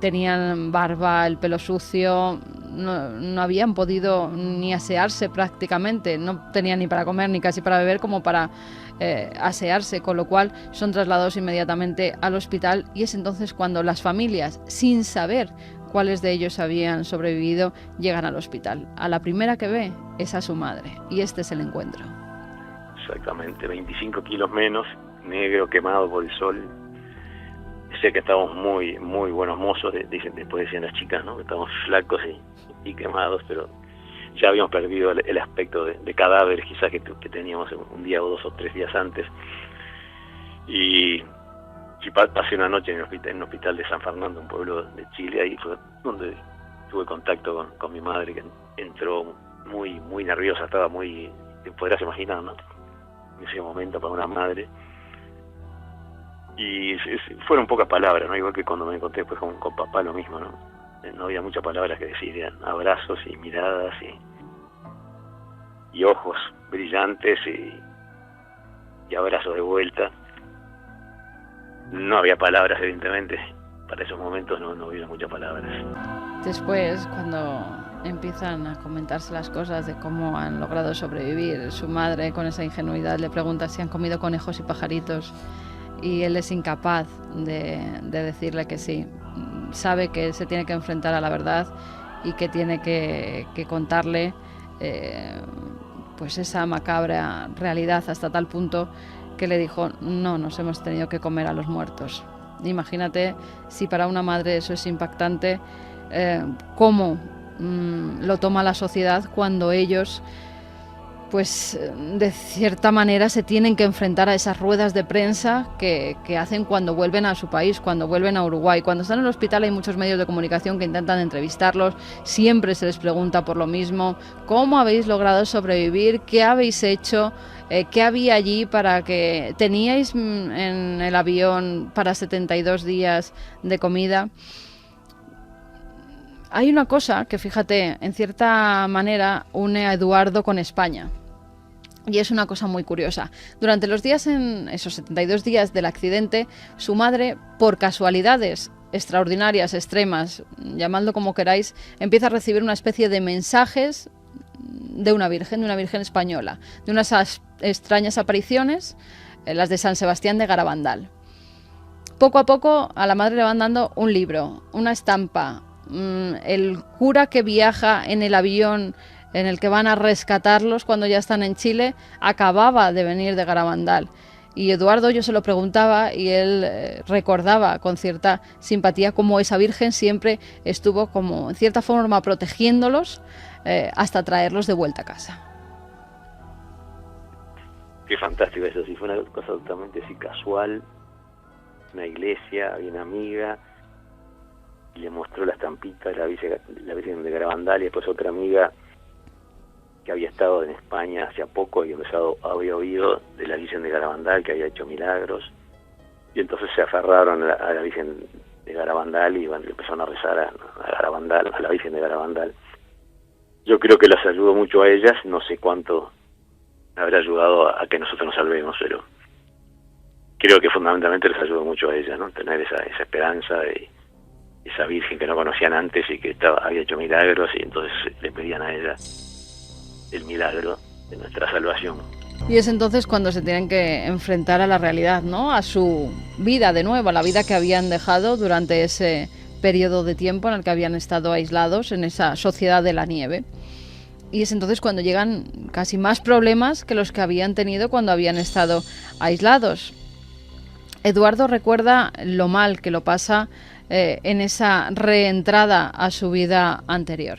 [SPEAKER 5] tenían barba, el pelo sucio, no habían podido ni asearse prácticamente, no tenían ni para comer ni casi para beber como para asearse, con lo cual son trasladados inmediatamente al hospital, y es entonces cuando las familias, sin saber cuáles de ellos habían sobrevivido, llegan al hospital. A la primera que ve es a su madre, y este es el encuentro.
[SPEAKER 6] Exactamente, 25 kilos menos, negro, quemado por el sol. Sé que estábamos muy buenos mozos, después decían las chicas, ¿no? Que estábamos flacos y quemados, pero ya habíamos perdido el aspecto de cadáver quizás que teníamos un día o 2 o 3 días antes. Y Sí, pasé una noche en un hospital de San Fernando, un pueblo de Chile. Ahí fue donde tuve contacto con mi madre, que entró muy muy nerviosa, estaba muy, te podrás imaginar, ¿no? En ese momento para una madre. Y fueron pocas palabras, ¿no? Igual que cuando me encontré después con papá, lo mismo, ¿no? No había muchas palabras que decir, eran abrazos y miradas y ojos brillantes y abrazos de vuelta. No había palabras, evidentemente. Para esos momentos no había muchas palabras.
[SPEAKER 5] Después, cuando empiezan a comentarse las cosas de cómo han logrado sobrevivir, su madre con esa ingenuidad le pregunta si han comido conejos y pajaritos y él es incapaz de decirle que sí. Sabe que se tiene que enfrentar a la verdad y que tiene que contarle pues esa macabra realidad, hasta tal punto que le dijo: no, nos hemos tenido que comer a los muertos. Imagínate si para una madre eso es impactante, cómo lo toma la sociedad cuando ellos, pues de cierta manera, se tienen que enfrentar a esas ruedas de prensa que hacen cuando vuelven a su país, cuando vuelven a Uruguay. Cuando están en el hospital hay muchos medios de comunicación que intentan entrevistarlos, siempre se les pregunta por lo mismo: ¿cómo habéis logrado sobrevivir? ¿Qué habéis hecho? ¿Qué había allí para que teníais en el avión para 72 días de comida? Hay una cosa que, fíjate, en cierta manera une a Eduardo con España. Y es una cosa muy curiosa. Durante los días, en esos 72 días del accidente, su madre, por casualidades extraordinarias, extremas, llamadlo como queráis, empieza a recibir una especie de mensajes de una virgen española, de unas extrañas apariciones, las de San Sebastián de Garabandal. Poco a poco a la madre le van dando un libro, una estampa. El cura que viaja en el avión en el que van a rescatarlos cuando ya están en Chile acababa de venir de Garabandal. Y Eduardo, yo se lo preguntaba y él recordaba con cierta simpatía cómo esa virgen siempre estuvo como en cierta forma protegiéndolos hasta traerlos de vuelta a casa.
[SPEAKER 6] Qué fantástico eso, sí, fue una cosa totalmente así casual. Una iglesia, había una amiga, y le mostró la estampita de la Virgen de Garabandal, y después otra amiga que había estado en España hace poco y había oído de la Virgen de Garabandal, que había hecho milagros, y entonces se aferraron a la Virgen de Garabandal y le empezaron a rezar a Garabandal, a la Virgen de Garabandal. Yo creo que las ayudó mucho a ellas, no sé cuánto habrá ayudado a que nosotros nos salvemos, pero creo que fundamentalmente les ayudó mucho a ellas, ¿no? Tener esa esperanza de esa Virgen que no conocían antes y que había hecho milagros, y entonces le pedían a ella el milagro de nuestra salvación.
[SPEAKER 5] Y es entonces cuando se tienen que enfrentar a la realidad, ¿no? A su vida de nuevo, a la vida que habían dejado durante ese periodo de tiempo en el que habían estado aislados en esa sociedad de la nieve. Y es entonces cuando llegan casi más problemas que los que habían tenido cuando habían estado aislados. Eduardo recuerda lo mal que lo pasa en esa reentrada a su vida anterior.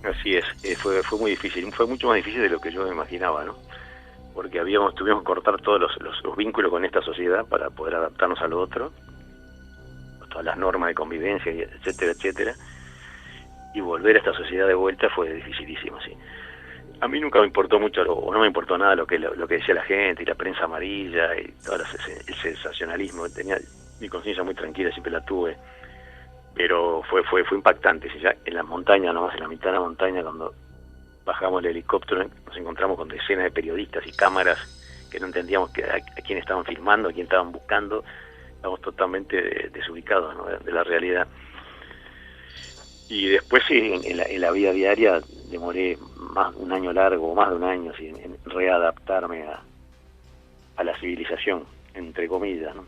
[SPEAKER 6] Así es, fue muy difícil, fue mucho más difícil de lo que yo me imaginaba, ¿no? Porque tuvimos que cortar todos los vínculos con esta sociedad para poder adaptarnos a lo otro, todas las normas de convivencia, etcétera, etcétera, y volver a esta sociedad de vuelta fue dificilísimo, sí. A mí nunca me importó mucho, o no me importó nada lo que decía la gente, y la prensa amarilla, y todo el sensacionalismo. Tenía mi conciencia muy tranquila, siempre la tuve, pero fue impactante. Ya en la montaña, nomás en la mitad de la montaña, cuando bajamos el helicóptero, nos encontramos con decenas de periodistas y cámaras que no entendíamos a quién estaban filmando, a quién estaban buscando. Estábamos totalmente desubicados, ¿no?, de la realidad. Y después sí, en la vida diaria demoré más de un año largo, más de un año, sí, en readaptarme a la civilización, entre comillas, ¿no?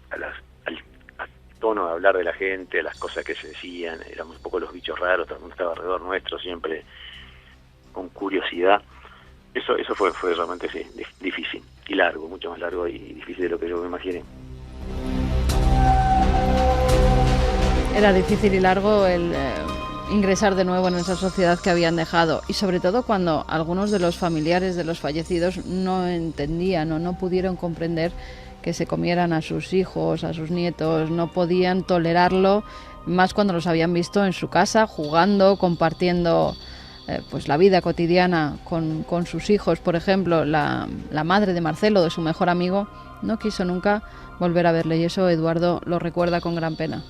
[SPEAKER 6] Al tono de hablar de la gente, a las cosas que se decían. Éramos un poco los bichos raros, todo el mundo estaba alrededor nuestro, siempre con curiosidad. Eso fue realmente, sí, difícil y largo, mucho más largo y difícil de lo que yo me imaginé.
[SPEAKER 5] Era difícil y largo el ingresar de nuevo en esa sociedad que habían dejado, y sobre todo cuando algunos de los familiares de los fallecidos no entendían o no pudieron comprender que se comieran a sus hijos, a sus nietos, no podían tolerarlo, más cuando los habían visto en su casa, jugando, compartiendo pues la vida cotidiana con sus hijos. Por ejemplo, la madre de Marcelo, de su mejor amigo, no quiso nunca volver a verle, y eso Eduardo lo recuerda con gran pena.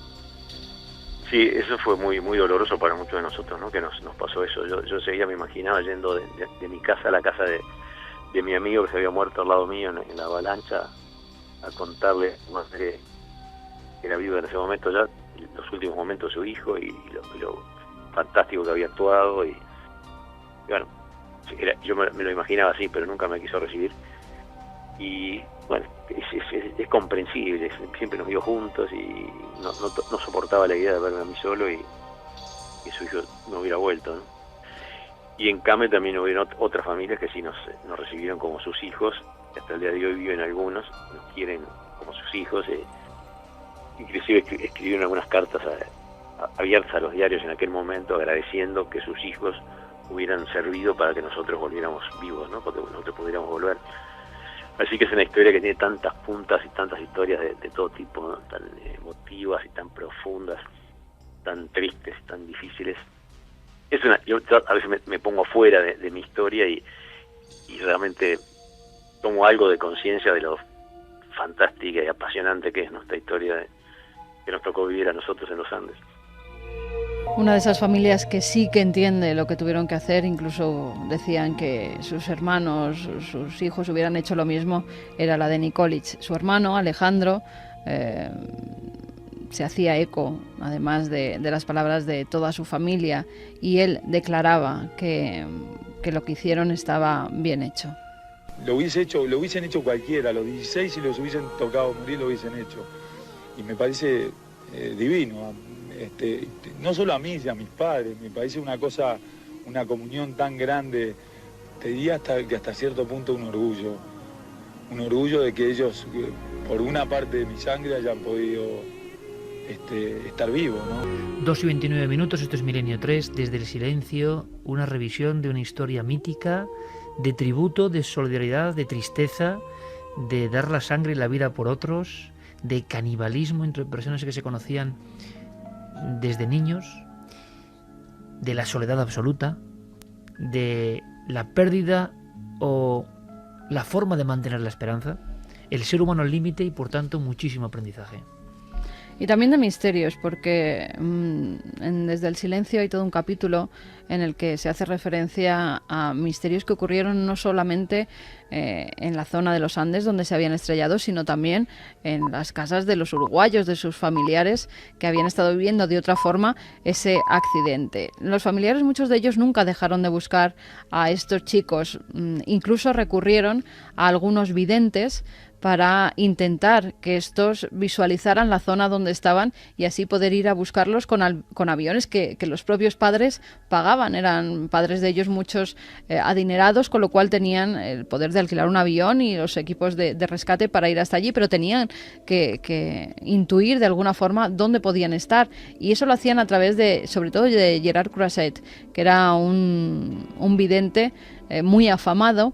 [SPEAKER 6] Sí, eso fue muy muy doloroso para muchos de nosotros, ¿no? Que nos pasó eso. Yo seguía, me imaginaba yendo de mi casa a la casa de mi amigo que se había muerto al lado mío en la avalancha, a contarle más que era vivo en ese momento ya, los últimos momentos de su hijo y lo fantástico que había actuado, y bueno, yo me lo imaginaba así, pero nunca me quiso recibir. Y bueno, es comprensible, siempre nos vio juntos y no soportaba la idea de verme a mí solo y que su hijo no hubiera vuelto, ¿no? Y en Came también hubieron otras familias que sí nos recibieron como sus hijos, que hasta el día de hoy viven algunos, nos quieren como sus hijos, inclusive escribieron algunas cartas abiertas a los diarios en aquel momento agradeciendo que sus hijos hubieran servido para que nosotros volviéramos vivos, ¿no? Porque nosotros pudiéramos volver. Así que es una historia que tiene tantas puntas y tantas historias de todo tipo, ¿no? Tan emotivas y tan profundas, tan tristes, tan difíciles. Yo a veces me pongo afuera de mi historia y realmente tomo algo de conciencia de lo fantástica y apasionante que es nuestra historia que nos tocó vivir a nosotros en los Andes.
[SPEAKER 5] Una de esas familias que sí que entiende lo que tuvieron que hacer, incluso decían que sus hermanos, sus hijos hubieran hecho lo mismo, era la de Nikolić. Su hermano, Alejandro, se hacía eco, además de las palabras de toda su familia, y él declaraba que lo que hicieron estaba bien hecho.
[SPEAKER 8] Lo hubiesen hecho cualquiera, a los 16 si los hubiesen tocado morir lo hubiesen hecho. Y me parece divino, no solo a mí y a mis padres, me parece una cosa, una comunión tan grande, te diría hasta cierto punto un orgullo de que ellos, por una parte de mi sangre, hayan podido estar vivos, ¿no?
[SPEAKER 1] 2:29, esto es Milenio 3, desde el silencio, una revisión de una historia mítica, de tributo, de solidaridad, de tristeza, de dar la sangre y la vida por otros, de canibalismo entre personas que se conocían desde niños, de la soledad absoluta, de la pérdida o la forma de mantener la esperanza, el ser humano al límite y por tanto muchísimo aprendizaje.
[SPEAKER 5] Y también de misterios, porque desde el silencio hay todo un capítulo en el que se hace referencia a misterios que ocurrieron no solamente en la zona de los Andes donde se habían estrellado, sino también en las casas de los uruguayos, de sus familiares que habían estado viviendo de otra forma ese accidente. Los familiares, muchos de ellos, nunca dejaron de buscar a estos chicos, incluso recurrieron a algunos videntes para intentar que estos visualizaran la zona donde estaban y así poder ir a buscarlos con aviones que los propios padres pagaban. Eran padres de ellos muchos adinerados, con lo cual tenían el poder de alquilar un avión y los equipos de rescate para ir hasta allí, pero tenían que intuir de alguna forma dónde podían estar, y eso lo hacían a través sobre todo de Gerard Croiset, que era un vidente muy afamado.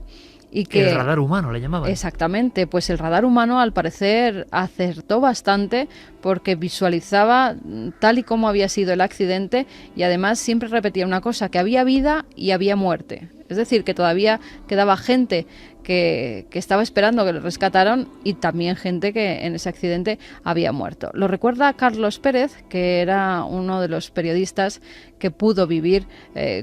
[SPEAKER 5] Y que,
[SPEAKER 1] el radar humano le llamaban.
[SPEAKER 5] Exactamente, pues el radar humano al parecer acertó bastante porque visualizaba tal y como había sido el accidente, y además siempre repetía una cosa, que había vida y había muerte. Es decir, que todavía quedaba gente que estaba esperando que le rescataran, y también gente que en ese accidente había muerto. Lo recuerda Carlos Pérez, que era uno de los periodistas que pudo vivir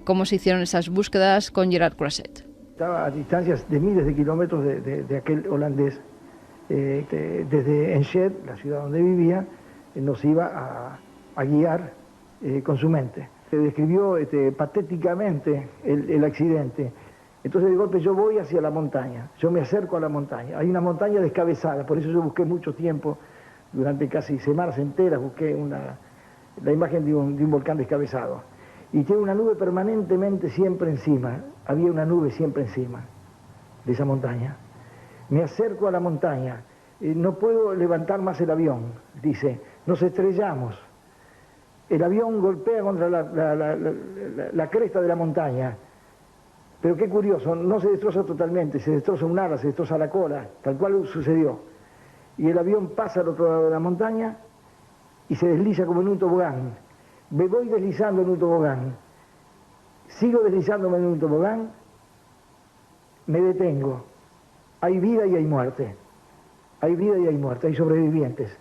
[SPEAKER 5] cómo se hicieron esas búsquedas con Gerard Croiset.
[SPEAKER 10] Estaba a distancias de miles de kilómetros de aquel holandés. Desde Enschede, la ciudad donde vivía, nos iba a guiar con su mente. Se describió patéticamente el accidente. Entonces de golpe yo voy hacia la montaña, yo me acerco a la montaña. Hay una montaña descabezada, por eso yo busqué mucho tiempo, durante casi semanas enteras busqué la imagen de un volcán descabezado. Y tiene una nube permanentemente siempre encima. Había una nube siempre encima de esa montaña. Me acerco a la montaña, no puedo levantar más el avión, dice, nos estrellamos. El avión golpea contra la cresta de la montaña, pero qué curioso, no se destroza totalmente, se destroza un ala, se destroza la cola, tal cual sucedió. y el avión pasa al otro lado de la montaña y se desliza como en un tobogán. Me voy deslizando en un tobogán, sigo deslizándome en un tobogán, me detengo. Hay vida y hay muerte. Hay vida y hay muerte, hay sobrevivientes.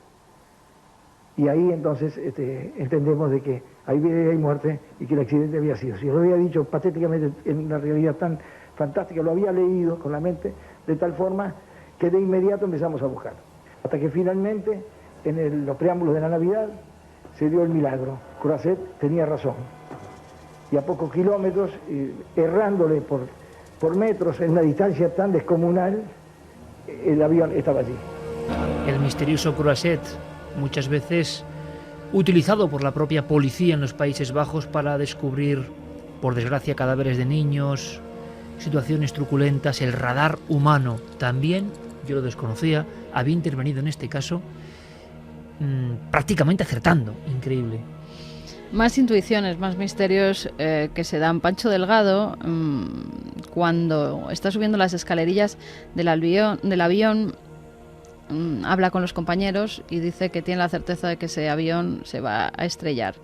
[SPEAKER 10] Y ahí entonces entendemos de que hay vida y hay muerte y que el accidente había sido. Si yo lo había dicho patéticamente en una realidad tan fantástica, lo había leído con la mente de tal forma que de inmediato empezamos a buscar. Hasta que finalmente, en los preámbulos de la Navidad, se dio el milagro. Croisset tenía razón. Y a pocos kilómetros, errándole por metros en una distancia tan descomunal, el avión estaba allí.
[SPEAKER 1] El misterioso Croisset, muchas veces utilizado por la propia policía en los Países Bajos para descubrir, por desgracia, cadáveres de niños, situaciones truculentas. El radar humano también, yo lo desconocía, había intervenido en este caso, prácticamente acertando. Increíble.
[SPEAKER 5] Más intuiciones, más misterios que se dan. Pancho Delgado, cuando está subiendo las escalerillas del avión, habla con los compañeros y dice que tiene la certeza de que ese avión se va a estrellar.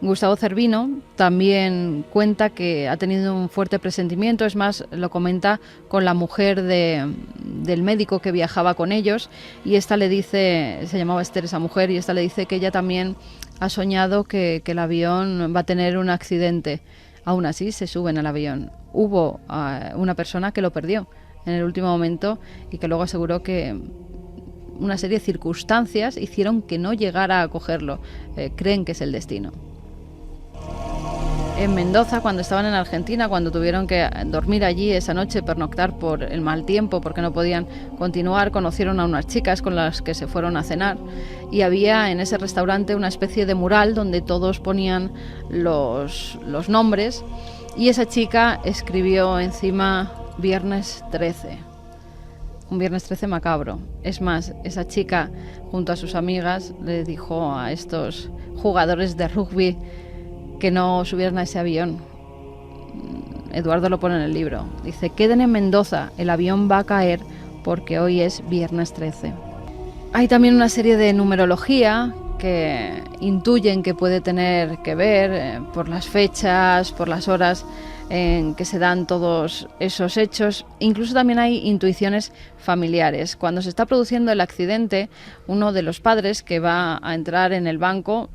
[SPEAKER 5] Gustavo Cervino también cuenta que ha tenido un fuerte presentimiento, es más, lo comenta con la mujer del médico que viajaba con ellos, y esta le dice, se llamaba Esther esa mujer, y esta le dice que ella también ha soñado que el avión va a tener un accidente. Aún así se suben al avión. Hubo una persona que lo perdió en el último momento y que luego aseguró que una serie de circunstancias hicieron que no llegara a cogerlo. Creen que es el destino. En Mendoza, cuando estaban en Argentina, cuando tuvieron que dormir allí esa noche, pernoctar por el mal tiempo, porque no podían continuar, conocieron a unas chicas con las que se fueron a cenar, y había en ese restaurante una especie de mural donde todos ponían los nombres, y esa chica escribió encima Viernes 13. Un Viernes 13 macabro. Es más, esa chica, junto a sus amigas, le dijo a estos jugadores de rugby que no subieran a ese avión. Eduardo lo pone en el libro. Dice, queden en Mendoza, el avión va a caer porque hoy es Viernes 13. Hay también una serie de numerología que intuyen que puede tener que ver por las fechas, por las horas en que se dan todos esos hechos. Incluso también hay intuiciones familiares. Cuando se está produciendo el accidente, uno de los padres que va a entrar en el banco,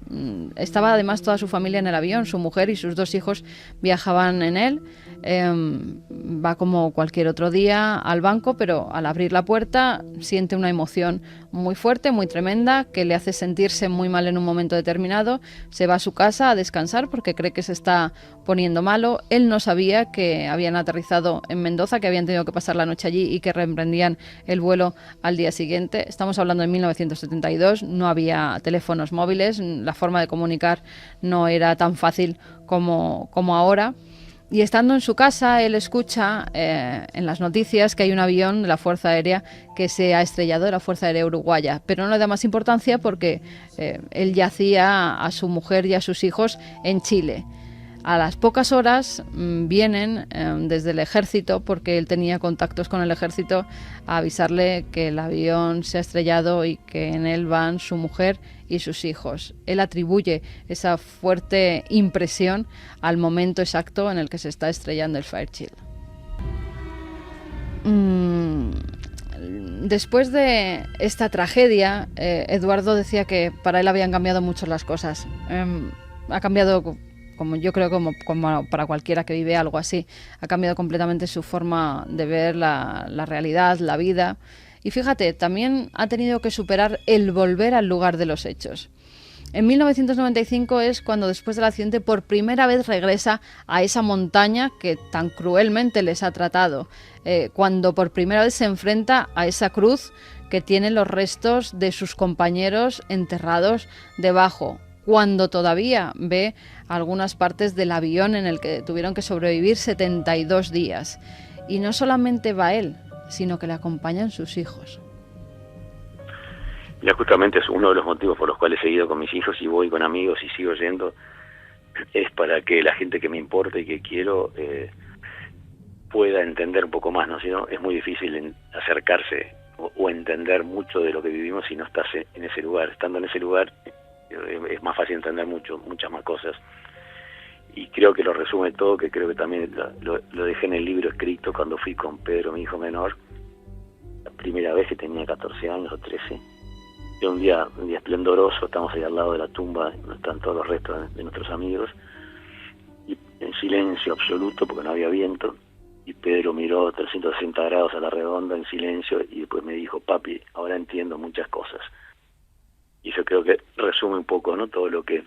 [SPEAKER 5] estaba además toda su familia en el avión, su mujer y sus 2 hijos viajaban en él. Va como cualquier otro día al banco, pero al abrir la puerta siente una emoción muy fuerte, muy tremenda, que le hace sentirse muy mal en un momento determinado. Se va a su casa a descansar porque cree que se está poniendo malo. Él no sabía que habían aterrizado en Mendoza, que habían tenido que pasar la noche allí y que reemprendían el vuelo al día siguiente. Estamos hablando de 1972, no había teléfonos móviles, la forma de comunicar no era tan fácil como ahora. Y estando en su casa, él escucha en las noticias que hay un avión de la Fuerza Aérea que se ha estrellado, de la Fuerza Aérea Uruguaya, pero no le da más importancia porque él yacía a su mujer y a sus hijos en Chile. A las pocas horas vienen desde el ejército, porque él tenía contactos con el ejército, a avisarle que el avión se ha estrellado y que en él van su mujer y sus hijos. Él atribuye esa fuerte impresión al momento exacto en el que se está estrellando el Fairchild. Después de esta tragedia, Eduardo decía que para él habían cambiado mucho las cosas. Ha cambiado, como yo creo, como para cualquiera que vive algo así, ha cambiado completamente su forma de ver la realidad, la vida. Y fíjate, también ha tenido que superar el volver al lugar de los hechos. En 1995 es cuando, después del accidente, por primera vez regresa a esa montaña que tan cruelmente les ha tratado. Cuando por primera vez se enfrenta a esa cruz que tiene los restos de sus compañeros enterrados debajo. Cuando todavía ve algunas partes del avión en el que tuvieron que sobrevivir 72 días. Y no solamente va él, sino que le acompañan sus hijos.
[SPEAKER 6] Ya justamente es uno de los motivos por los cuales he ido con mis hijos y voy con amigos y sigo yendo, es para que la gente que me importa y que quiero pueda entender un poco más, ¿no? Si no, es muy difícil acercarse o entender mucho de lo que vivimos si no estás en ese lugar. Estando en ese lugar es más fácil entender muchas más cosas. Y creo que lo resume todo, que creo que también lo dejé en el libro escrito cuando fui con Pedro, mi hijo menor, la primera vez que tenía 14 años o 13. Era un día esplendoroso, estamos ahí al lado de la tumba, donde están todos los restos de nuestros amigos, y en silencio absoluto, porque no había viento, y Pedro miró 360 grados a la redonda en silencio, y después me dijo: papi, ahora entiendo muchas cosas. Y eso creo que resume un poco, ¿no?, todo lo que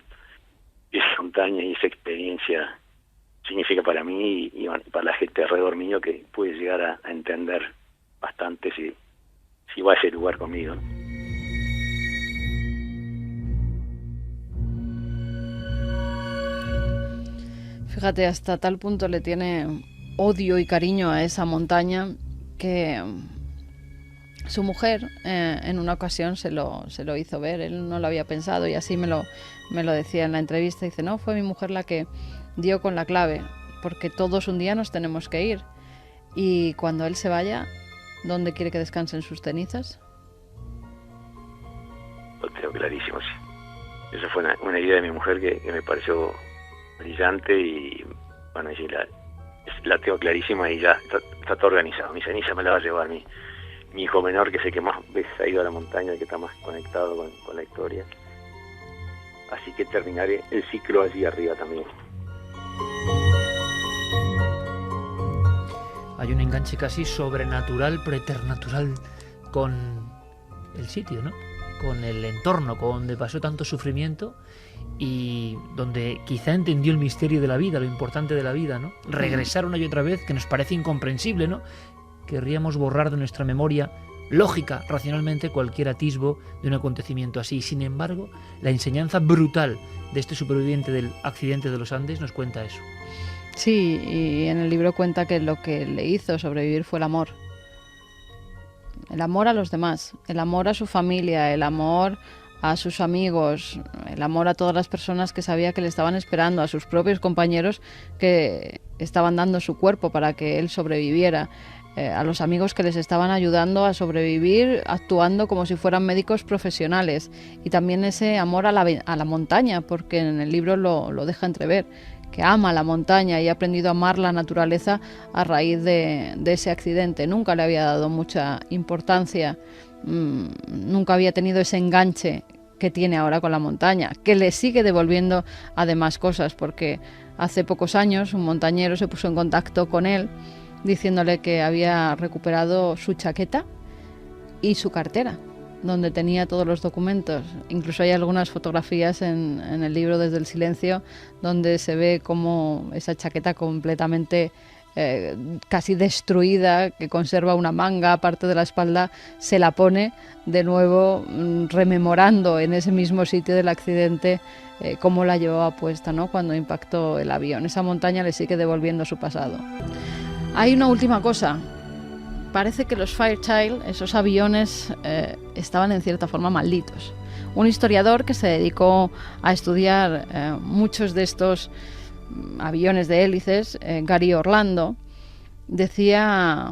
[SPEAKER 6] esa montaña y esa experiencia significa para mí y para la gente alrededor mío, que puede llegar a entender bastante si va a ese lugar conmigo, ¿no?
[SPEAKER 5] Fíjate, hasta tal punto le tiene odio y cariño a esa montaña que su mujer en una ocasión se lo hizo ver. Él no lo había pensado y así me lo decía en la entrevista. Dice: no, fue mi mujer la que dio con la clave, porque todos un día nos tenemos que ir, y cuando él se vaya, ¿dónde quiere que descansen sus cenizas?
[SPEAKER 6] Lo tengo clarísimo, sí. Esa fue una idea de mi mujer que me pareció brillante, y bueno, sí, la tengo clarísima, y ya está todo organizado. Mi ceniza me la va a llevar mi hijo menor, que es el que más veces ha ido a la montaña, el que está más conectado con la historia. Así que terminaré el ciclo allí arriba también.
[SPEAKER 1] Hay un enganche casi sobrenatural, preternatural con el sitio, ¿no?, con el entorno, con donde pasó tanto sufrimiento y donde quizá entendió el misterio de la vida, lo importante de la vida, ¿no? Regresar una y otra vez, que nos parece incomprensible, ¿no? Querríamos borrar de nuestra memoria lógica, racionalmente, cualquier atisbo de un acontecimiento así. Sin embargo, la enseñanza brutal de este superviviente del accidente de los Andes nos cuenta eso.
[SPEAKER 5] Sí, y en el libro cuenta que lo que le hizo sobrevivir fue el amor. El amor a los demás, el amor a su familia, el amor a sus amigos, el amor a todas las personas que sabía que le estaban esperando, a sus propios compañeros que estaban dando su cuerpo para que él sobreviviera, a los amigos que les estaban ayudando a sobrevivir, actuando como si fueran médicos profesionales, y también ese amor a la montaña, porque en el libro lo deja entrever, que ama la montaña y ha aprendido a amar la naturaleza a raíz de ese accidente. Nunca le había dado mucha importancia, nunca había tenido ese enganche que tiene ahora con la montaña, que le sigue devolviendo además cosas, porque hace pocos años un montañero se puso en contacto con él diciéndole que había recuperado su chaqueta y su cartera, donde tenía todos los documentos. Incluso hay algunas fotografías en el libro Desde el Silencio, donde se ve como esa chaqueta completamente casi destruida, que conserva una manga, parte de la espalda, se la pone de nuevo, rememorando en ese mismo sitio del accidente cómo la llevaba puesta, ¿no?, cuando impactó el avión. Esa montaña le sigue devolviendo su pasado. Hay una última cosa. Parece que los Fairchild, esos aviones, estaban en cierta forma malditos. Un historiador que se dedicó a estudiar muchos de estos aviones de hélices, Gary Orlando, decía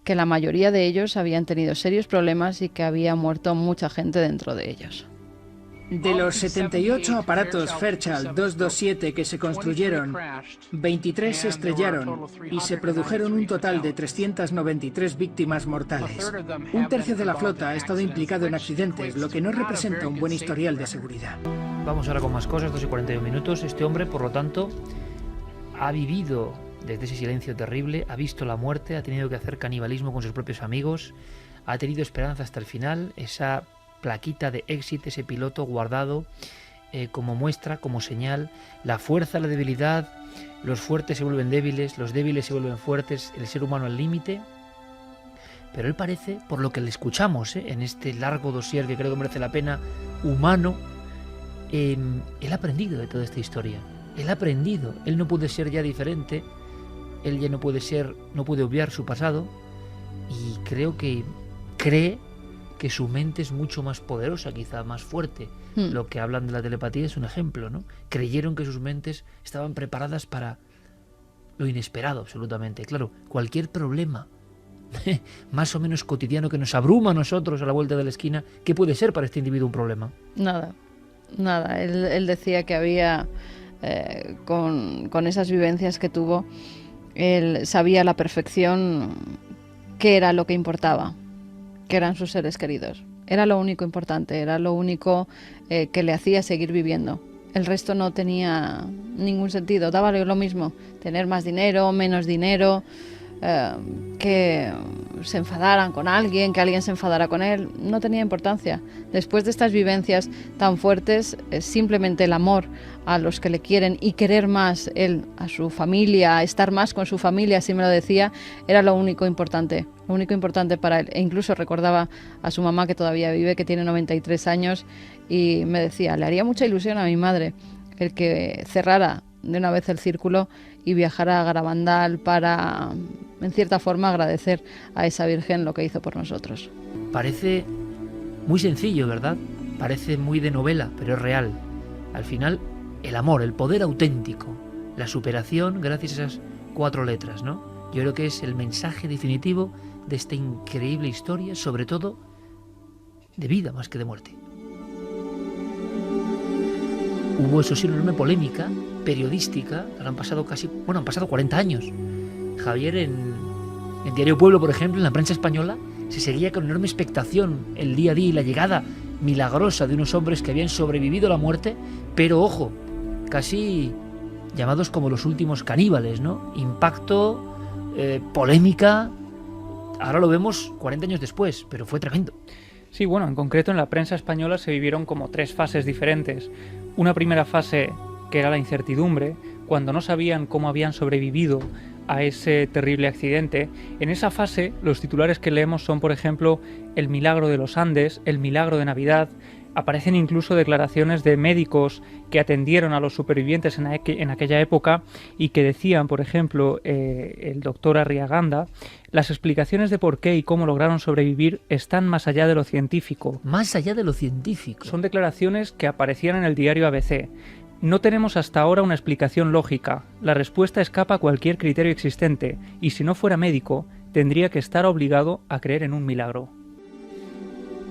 [SPEAKER 5] que la mayoría de ellos habían tenido serios problemas y que había muerto mucha gente dentro de ellos.
[SPEAKER 11] De los 78 aparatos Fairchild 227 que se construyeron, 23 se estrellaron y se produjeron un total de 393 víctimas mortales. Un tercio de la flota ha estado implicado en accidentes, lo que no representa un buen historial de seguridad.
[SPEAKER 1] Vamos ahora con más cosas, 2:41. Este hombre, por lo tanto, ha vivido desde ese silencio terrible, ha visto la muerte, ha tenido que hacer canibalismo con sus propios amigos, ha tenido esperanza hasta el final, esa plaquita de éxito, ese piloto guardado como muestra, como señal. La fuerza, la debilidad, los fuertes se vuelven débiles, los débiles se vuelven fuertes, el ser humano al límite. Pero él parece, por lo que le escuchamos en este largo dossier que creo que merece la pena, humano, él ha aprendido de toda esta historia. Él ha aprendido, él no puede ser ya diferente, él ya no puede obviar su pasado, y creo que cree que su mente es mucho más poderosa, quizá más fuerte. Lo que hablan de la telepatía es un ejemplo, ¿no? Creyeron que sus mentes estaban preparadas para lo inesperado, absolutamente. Claro, cualquier problema más o menos cotidiano que nos abruma a nosotros a la vuelta de la esquina, ¿qué puede ser para este individuo un problema?
[SPEAKER 5] Nada. Él decía que había, con esas vivencias que tuvo, él sabía a la perfección qué era lo que importaba, que eran sus seres queridos. Era lo único importante, era lo único que le hacía seguir viviendo. El resto no tenía ningún sentido, daba lo mismo, tener más dinero, menos dinero, que se enfadaran con alguien, que alguien se enfadara con él, no tenía importancia. Después de estas vivencias tan fuertes, simplemente el amor a los que le quieren y querer más él a su familia, estar más con su familia, así me lo decía, era lo único importante para él. E incluso recordaba a su mamá, que todavía vive, que tiene 93 años, y me decía, le haría mucha ilusión a mi madre el que cerrara de una vez el círculo y viajara a Garabandal para, en cierta forma, agradecer a esa Virgen lo que hizo por nosotros.
[SPEAKER 1] Parece muy sencillo, ¿verdad? Parece muy de novela, pero es real. Al final, el amor, el poder auténtico, la superación gracias a esas 4 letras, ¿no? Yo creo que es el mensaje definitivo de esta increíble historia, sobre todo de vida más que de muerte. Hubo, eso sí, una enorme polémica periodística, han pasado 40 años. Javier, en Diario Pueblo, por ejemplo, en la prensa española, se seguía con enorme expectación el día a día y la llegada milagrosa de unos hombres que habían sobrevivido a la muerte, pero ojo, casi llamados como los últimos caníbales, ¿no? Impacto, polémica, ahora lo vemos 40 años después, pero fue tremendo.
[SPEAKER 3] Sí, bueno, en concreto en la prensa española se vivieron como 3 fases diferentes. Una primera fase que era la incertidumbre, cuando no sabían cómo habían sobrevivido a ese terrible accidente. En esa fase, los titulares que leemos son, por ejemplo, el milagro de los Andes, el milagro de Navidad. Aparecen incluso declaraciones de médicos que atendieron a los supervivientes en aquella época y que decían, por ejemplo, el doctor Arriaganda, las explicaciones de por qué y cómo lograron sobrevivir están más allá de lo científico.
[SPEAKER 1] Más allá de lo científico.
[SPEAKER 3] Son declaraciones que aparecían en el diario ABC. No tenemos hasta ahora una explicación lógica. La respuesta escapa a cualquier criterio existente y si no fuera médico, tendría que estar obligado a creer en un milagro.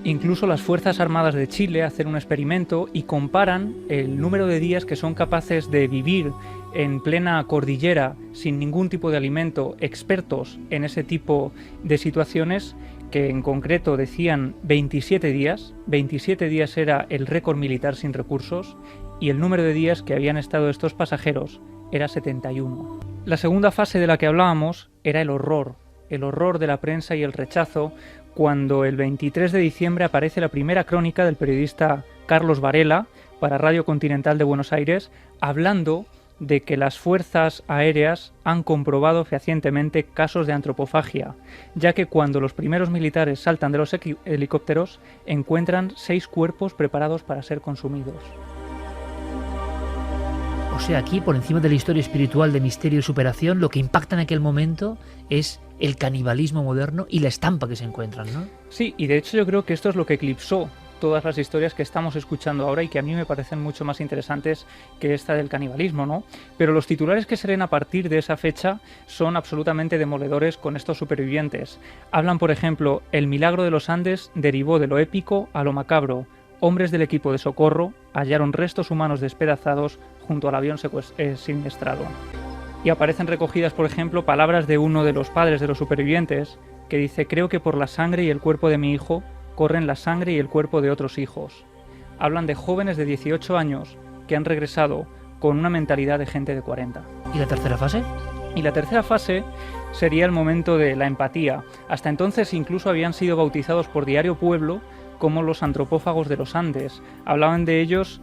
[SPEAKER 3] Incluso las Fuerzas Armadas de Chile hacen un experimento y comparan el número de días que son capaces de vivir en plena cordillera sin ningún tipo de alimento, expertos en ese tipo de situaciones, que en concreto decían 27 días. 27 días era el récord militar sin recursos y el número de días que habían estado estos pasajeros era 71. La segunda fase de la que hablábamos era el horror de la prensa y el rechazo, cuando el 23 de diciembre aparece la primera crónica del periodista Carlos Varela para Radio Continental de Buenos Aires, hablando de que las fuerzas aéreas han comprobado fehacientemente casos de antropofagia, ya que cuando los primeros militares saltan de los helicópteros encuentran 6 cuerpos preparados para ser consumidos.
[SPEAKER 1] O sea, aquí, por encima de la historia espiritual de misterio y superación, lo que impacta en aquel momento es el canibalismo moderno y la estampa que se encuentran, ¿no?
[SPEAKER 3] Sí, y de hecho yo creo que esto es lo que eclipsó todas las historias que estamos escuchando ahora y que a mí me parecen mucho más interesantes que esta del canibalismo, ¿no? Pero los titulares que se leen a partir de esa fecha son absolutamente demoledores con estos supervivientes. Hablan, por ejemplo, el milagro de los Andes derivó de lo épico a lo macabro. Hombres del equipo de socorro hallaron restos humanos despedazados junto al avión siniestrado. Y aparecen recogidas, por ejemplo, palabras de uno de los padres de los supervivientes, que dice: creo que por la sangre y el cuerpo de mi hijo corren la sangre y el cuerpo de otros hijos. Hablan de jóvenes de 18 años que han regresado con una mentalidad de gente de 40.
[SPEAKER 1] ¿Y la tercera fase?
[SPEAKER 3] Y la tercera fase sería el momento de la empatía. Hasta entonces incluso habían sido bautizados por Diario Pueblo como los antropófagos de los Andes. Hablaban de ellos,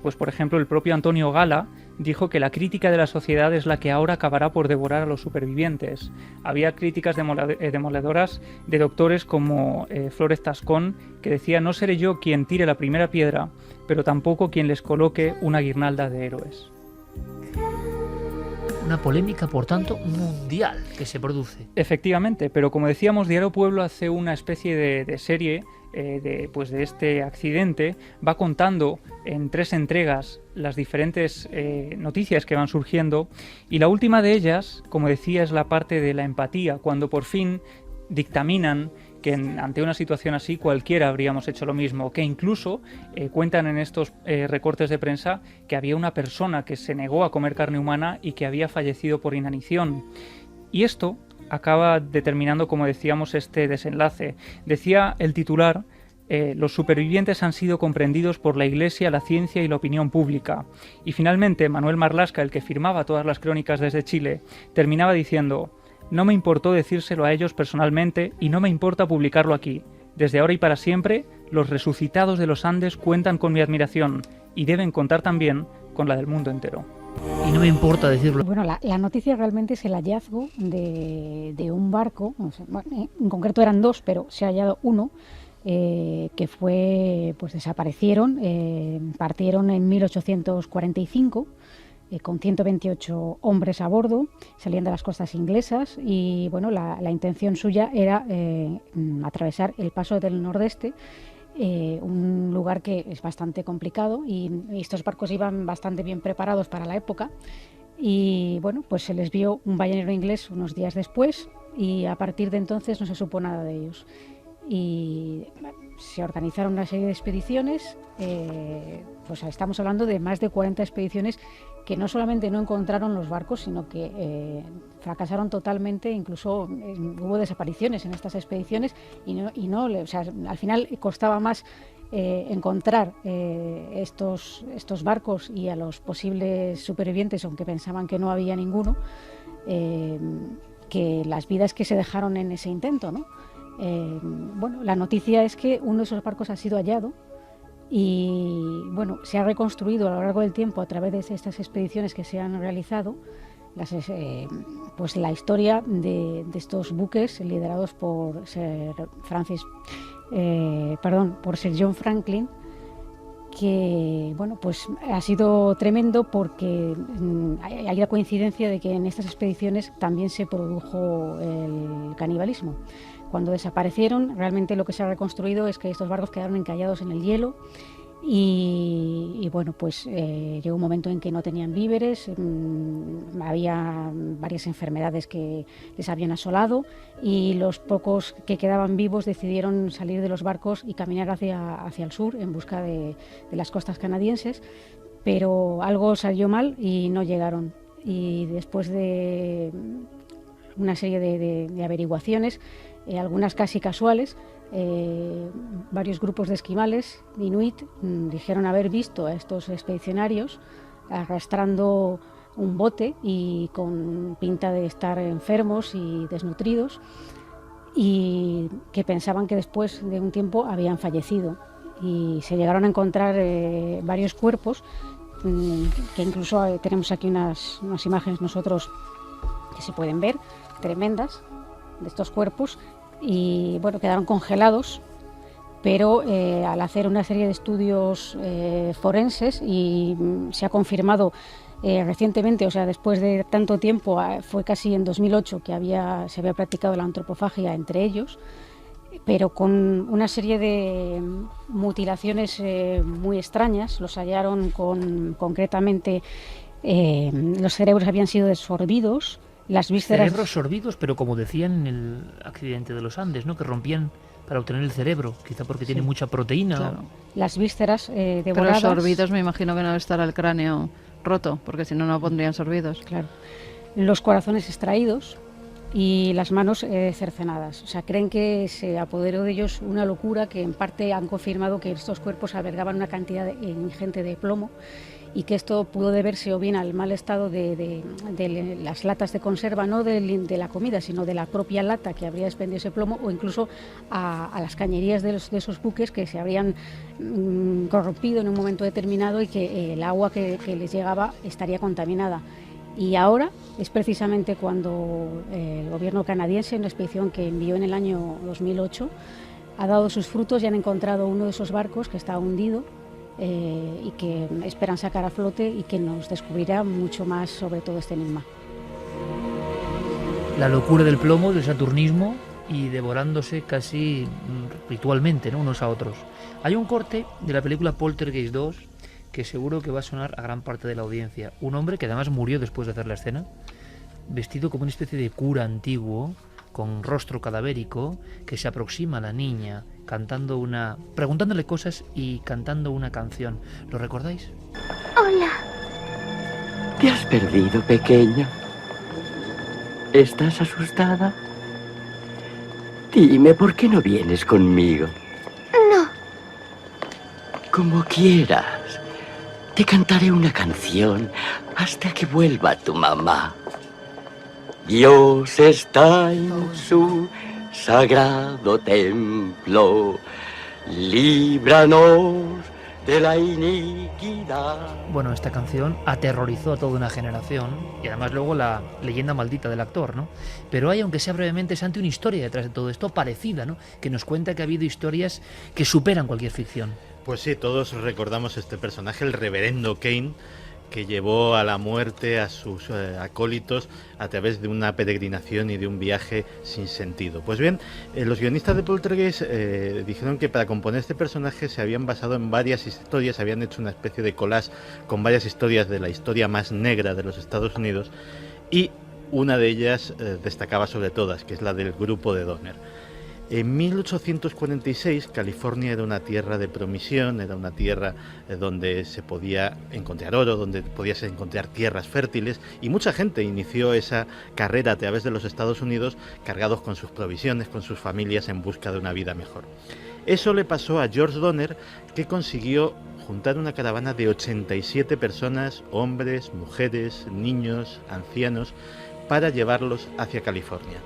[SPEAKER 3] pues por ejemplo el propio Antonio Gala dijo que la crítica de la sociedad es la que ahora acabará por devorar a los supervivientes. Había críticas demoledoras de doctores como Flores Tascón, que decía: no seré yo quien tire la primera piedra, pero tampoco quien les coloque una guirnalda de héroes.
[SPEAKER 1] Una polémica, por tanto, mundial que se produce.
[SPEAKER 3] Efectivamente, pero como decíamos, Diario Pueblo hace una especie de serie de este accidente, va contando en 3 entregas las diferentes noticias que van surgiendo, y la última de ellas, como decía, es la parte de la empatía, cuando por fin dictaminan que ante una situación así cualquiera habríamos hecho lo mismo, que incluso cuentan en estos recortes de prensa que había una persona que se negó a comer carne humana y que había fallecido por inanición. Y esto acaba determinando, como decíamos, este desenlace. Decía el titular: los supervivientes han sido comprendidos por la Iglesia, la ciencia y la opinión pública. Y finalmente Manuel Marlaska, el que firmaba todas las crónicas desde Chile, terminaba diciendo: no me importó decírselo a ellos personalmente y no me importa publicarlo aquí. Desde ahora y para siempre, los resucitados de los Andes cuentan con mi admiración y deben contar también con la del mundo entero.
[SPEAKER 1] Y no me importa decirlo.
[SPEAKER 4] Bueno, la noticia realmente es el hallazgo de un barco, en concreto eran 2, pero se ha hallado uno, que fue, pues desaparecieron, partieron en 1845 con 128 hombres a bordo, salían de las costas inglesas y bueno, la intención suya era atravesar el paso del Nordeste, un lugar que es bastante complicado y estos barcos iban bastante bien preparados para la época y bueno, pues se les vio un ballenero inglés unos días después y a partir de entonces no se supo nada de ellos. Y se organizaron una serie de expediciones, pues estamos hablando de más de 40 expediciones que no solamente no encontraron los barcos, sino que fracasaron totalmente, incluso hubo desapariciones en estas expediciones y no, o sea, al final costaba más encontrar estos barcos y a los posibles supervivientes, aunque pensaban que no había ninguno, que las vidas que se dejaron en ese intento, ¿no? Bueno, la noticia es que uno de esos barcos ha sido hallado y bueno, se ha reconstruido a lo largo del tiempo a través de estas expediciones que se han realizado, pues la historia de estos buques liderados por Sir John Franklin, que bueno, pues ha sido tremendo porque hay la coincidencia de que en estas expediciones también se produjo el canibalismo. Cuando desaparecieron, realmente lo que se ha reconstruido es que estos barcos quedaron encallados en el hielo y bueno, pues llegó un momento en que no tenían víveres, había varias enfermedades que les habían asolado y los pocos que quedaban vivos decidieron salir de los barcos y caminar hacia el sur en busca de las costas canadienses, pero algo salió mal y no llegaron. Y después de una serie de averiguaciones, algunas casi casuales, varios grupos de esquimales inuit dijeron haber visto a estos expedicionarios arrastrando un bote y con pinta de estar enfermos y desnutridos y que pensaban que después de un tiempo habían fallecido y se llegaron a encontrar varios cuerpos que incluso tenemos aquí unas imágenes nosotros que se pueden ver, tremendas, de estos cuerpos y bueno, quedaron congelados, pero al hacer una serie de estudios forenses y se ha confirmado recientemente, o sea, después de tanto tiempo, fue casi en 2008 que se había practicado la antropofagia entre ellos, pero con una serie de mutilaciones muy extrañas. Los hallaron concretamente, los cerebros habían sido desorbidos, las vísceras...
[SPEAKER 1] Cerebros sorbidos, pero como decían en el accidente de los Andes, ¿no? Que rompían para obtener el cerebro, quizá porque tiene mucha proteína.
[SPEAKER 5] Claro.
[SPEAKER 4] Las vísceras devoradas...
[SPEAKER 5] Pero los sorbidos me imagino que no estará el cráneo roto, porque si no, no pondrían sorbidos.
[SPEAKER 4] Claro. Los corazones extraídos y las manos cercenadas. O sea, creen que se apoderó de ellos una locura, que en parte han confirmado que estos cuerpos albergaban una cantidad ingente de plomo y que esto pudo deberse o bien al mal estado de las latas de conserva, no de la comida, sino de la propia lata que habría expendido ese plomo, o incluso a las cañerías de esos buques que se habrían corrompido en un momento determinado y que el agua que les llegaba estaría contaminada. Y ahora es precisamente cuando el gobierno canadiense, en una expedición que envió en el año 2008, ha dado sus frutos y han encontrado uno de esos barcos que está hundido y que esperan sacar a flote y que nos descubrirá mucho más sobre todo este enigma.
[SPEAKER 1] La locura del plomo, del saturnismo y devorándose casi ritualmente, ¿no? Unos a otros. Hay un corte de la película Poltergeist 2 que seguro que va a sonar a gran parte de la audiencia. Un hombre que además murió después de hacer la escena, vestido como una especie de cura antiguo, con rostro cadavérico que se aproxima a la niña preguntándole cosas y cantando una canción. ¿Lo recordáis?
[SPEAKER 12] Hola. ¿Te has perdido, pequeña? ¿Estás asustada? Dime, ¿por qué no vienes conmigo?
[SPEAKER 13] No.
[SPEAKER 12] Como quieras. Te cantaré una canción hasta que vuelva tu mamá. Dios está en su sagrado templo. Líbranos de la iniquidad.
[SPEAKER 1] Bueno, esta canción aterrorizó a toda una generación y además luego la leyenda maldita del actor, ¿no? Pero hay, aunque sea brevemente, Santi, una historia detrás de todo esto parecida, ¿no? Que nos cuenta que ha habido historias que superan cualquier ficción.
[SPEAKER 2] Pues sí, todos recordamos este personaje, el reverendo Kane, que llevó a la muerte a sus acólitos a través de una peregrinación y de un viaje sin sentido. Pues bien, los guionistas de Poltergeist dijeron que para componer este personaje se habían basado en varias historias, habían hecho una especie de collage con varias historias de la historia más negra de los Estados Unidos, y una de ellas destacaba sobre todas, que es la del grupo de Donner. En 1846, California era una tierra de promisión, era una tierra donde se podía encontrar oro, donde podías encontrar tierras fértiles, y mucha gente inició esa carrera a través de los Estados Unidos cargados con sus provisiones, con sus familias en busca de una vida mejor. Eso le pasó a George Donner, que consiguió juntar una caravana de 87 personas, hombres, mujeres, niños, ancianos, para llevarlos hacia California.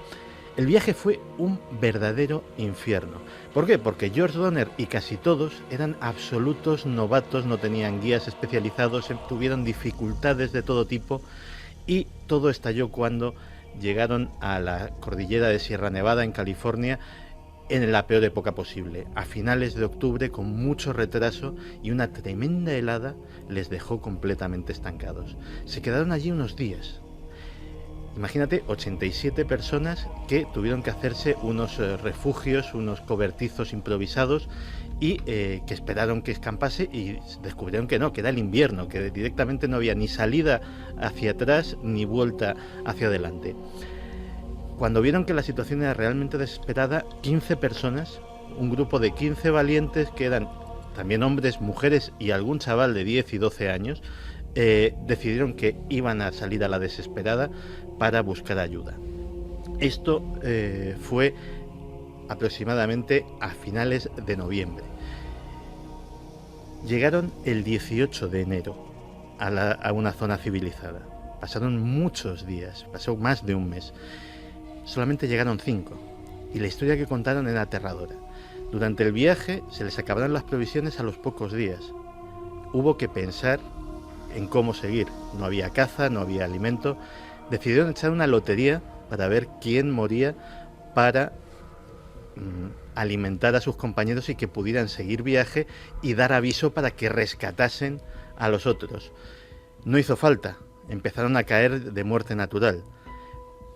[SPEAKER 2] El viaje fue un verdadero infierno. ¿Por qué? Porque George Donner y casi todos eran absolutos novatos, no tenían guías especializados, tuvieron dificultades de todo tipo, y todo estalló cuando llegaron a la cordillera de Sierra Nevada en California en la peor época posible. A finales de octubre, con mucho retraso, y una tremenda helada les dejó completamente estancados. Se quedaron allí unos días. Imagínate, 87 personas que tuvieron que hacerse unos refugios, unos cobertizos improvisados, y que esperaron que escampase, y descubrieron que no, que era el invierno, que directamente no había ni salida hacia atrás ni vuelta hacia adelante. Cuando vieron que la situación era realmente desesperada, 15 personas, un grupo de 15 valientes, que eran también hombres, mujeres y algún chaval de 10 y 12 años, decidieron que iban a salir a la desesperada para buscar ayuda. Esto fue aproximadamente a finales de noviembre. Llegaron el 18 de enero a una zona civilizada. Pasaron muchos días, pasó más de un mes. Solamente llegaron 5, y la historia que contaron era aterradora. Durante el viaje se les acabaron las provisiones a los pocos días. Hubo que pensar en cómo seguir. No había caza, no había alimento. Decidieron echar una lotería para ver quién moría, para alimentar a sus compañeros y que pudieran seguir viaje y dar aviso para que rescatasen a los otros. No hizo falta, empezaron a caer de muerte natural.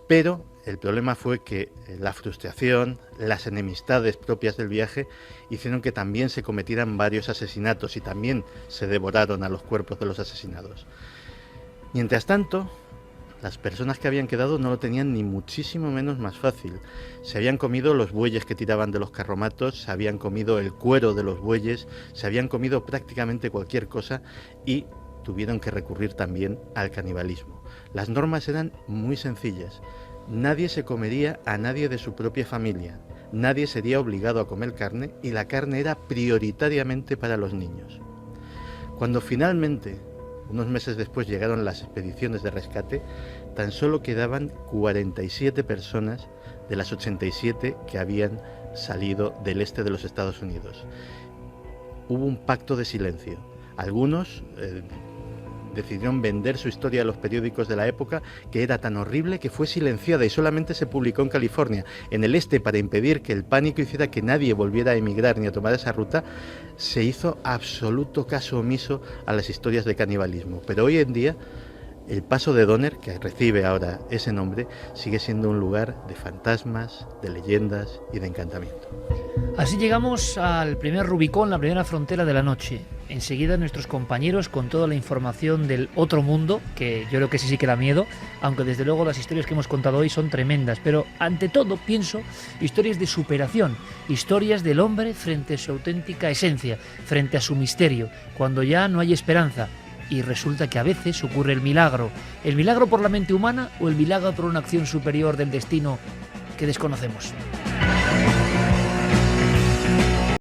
[SPEAKER 2] Pero el problema fue que la frustración, las enemistades propias del viaje hicieron que también se cometieran varios asesinatos, y también se devoraron a los cuerpos de los asesinados. Mientras tanto, las personas que habían quedado no lo tenían ni muchísimo menos más fácil. Se habían comido los bueyes que tiraban de los carromatos, se habían comido el cuero de los bueyes, se habían comido prácticamente cualquier cosa, y tuvieron que recurrir también al canibalismo. Las normas eran muy sencillas. Nadie se comería a nadie de su propia familia, nadie sería obligado a comer carne, y la carne era prioritariamente para los niños. Cuando finalmente, unos meses después, llegaron las expediciones de rescate, tan solo quedaban 47 personas de las 87 que habían salido del este de los Estados Unidos. Hubo un pacto de silencio. Algunos decidieron vender su historia a los periódicos de la época, que era tan horrible que fue silenciada y solamente se publicó en California. En el este, para impedir que el pánico hiciera que nadie volviera a emigrar ni a tomar esa ruta, se hizo absoluto caso omiso a las historias de canibalismo. Pero hoy en día, el Paso de Donner, que recibe ahora ese nombre, sigue siendo un lugar de fantasmas, de leyendas y de encantamiento.
[SPEAKER 1] Así llegamos al primer Rubicón, la primera frontera de la noche. enseguida nuestros compañeros con toda la información del otro mundo, que yo creo que sí que da miedo, aunque desde luego las historias que hemos contado hoy son tremendas, pero ante todo pienso historias de superación, historias del hombre frente a su auténtica esencia, frente a su misterio, cuando ya no hay esperanza. Y resulta que a veces ocurre el milagro por la mente humana o el milagro por una acción superior del destino que desconocemos.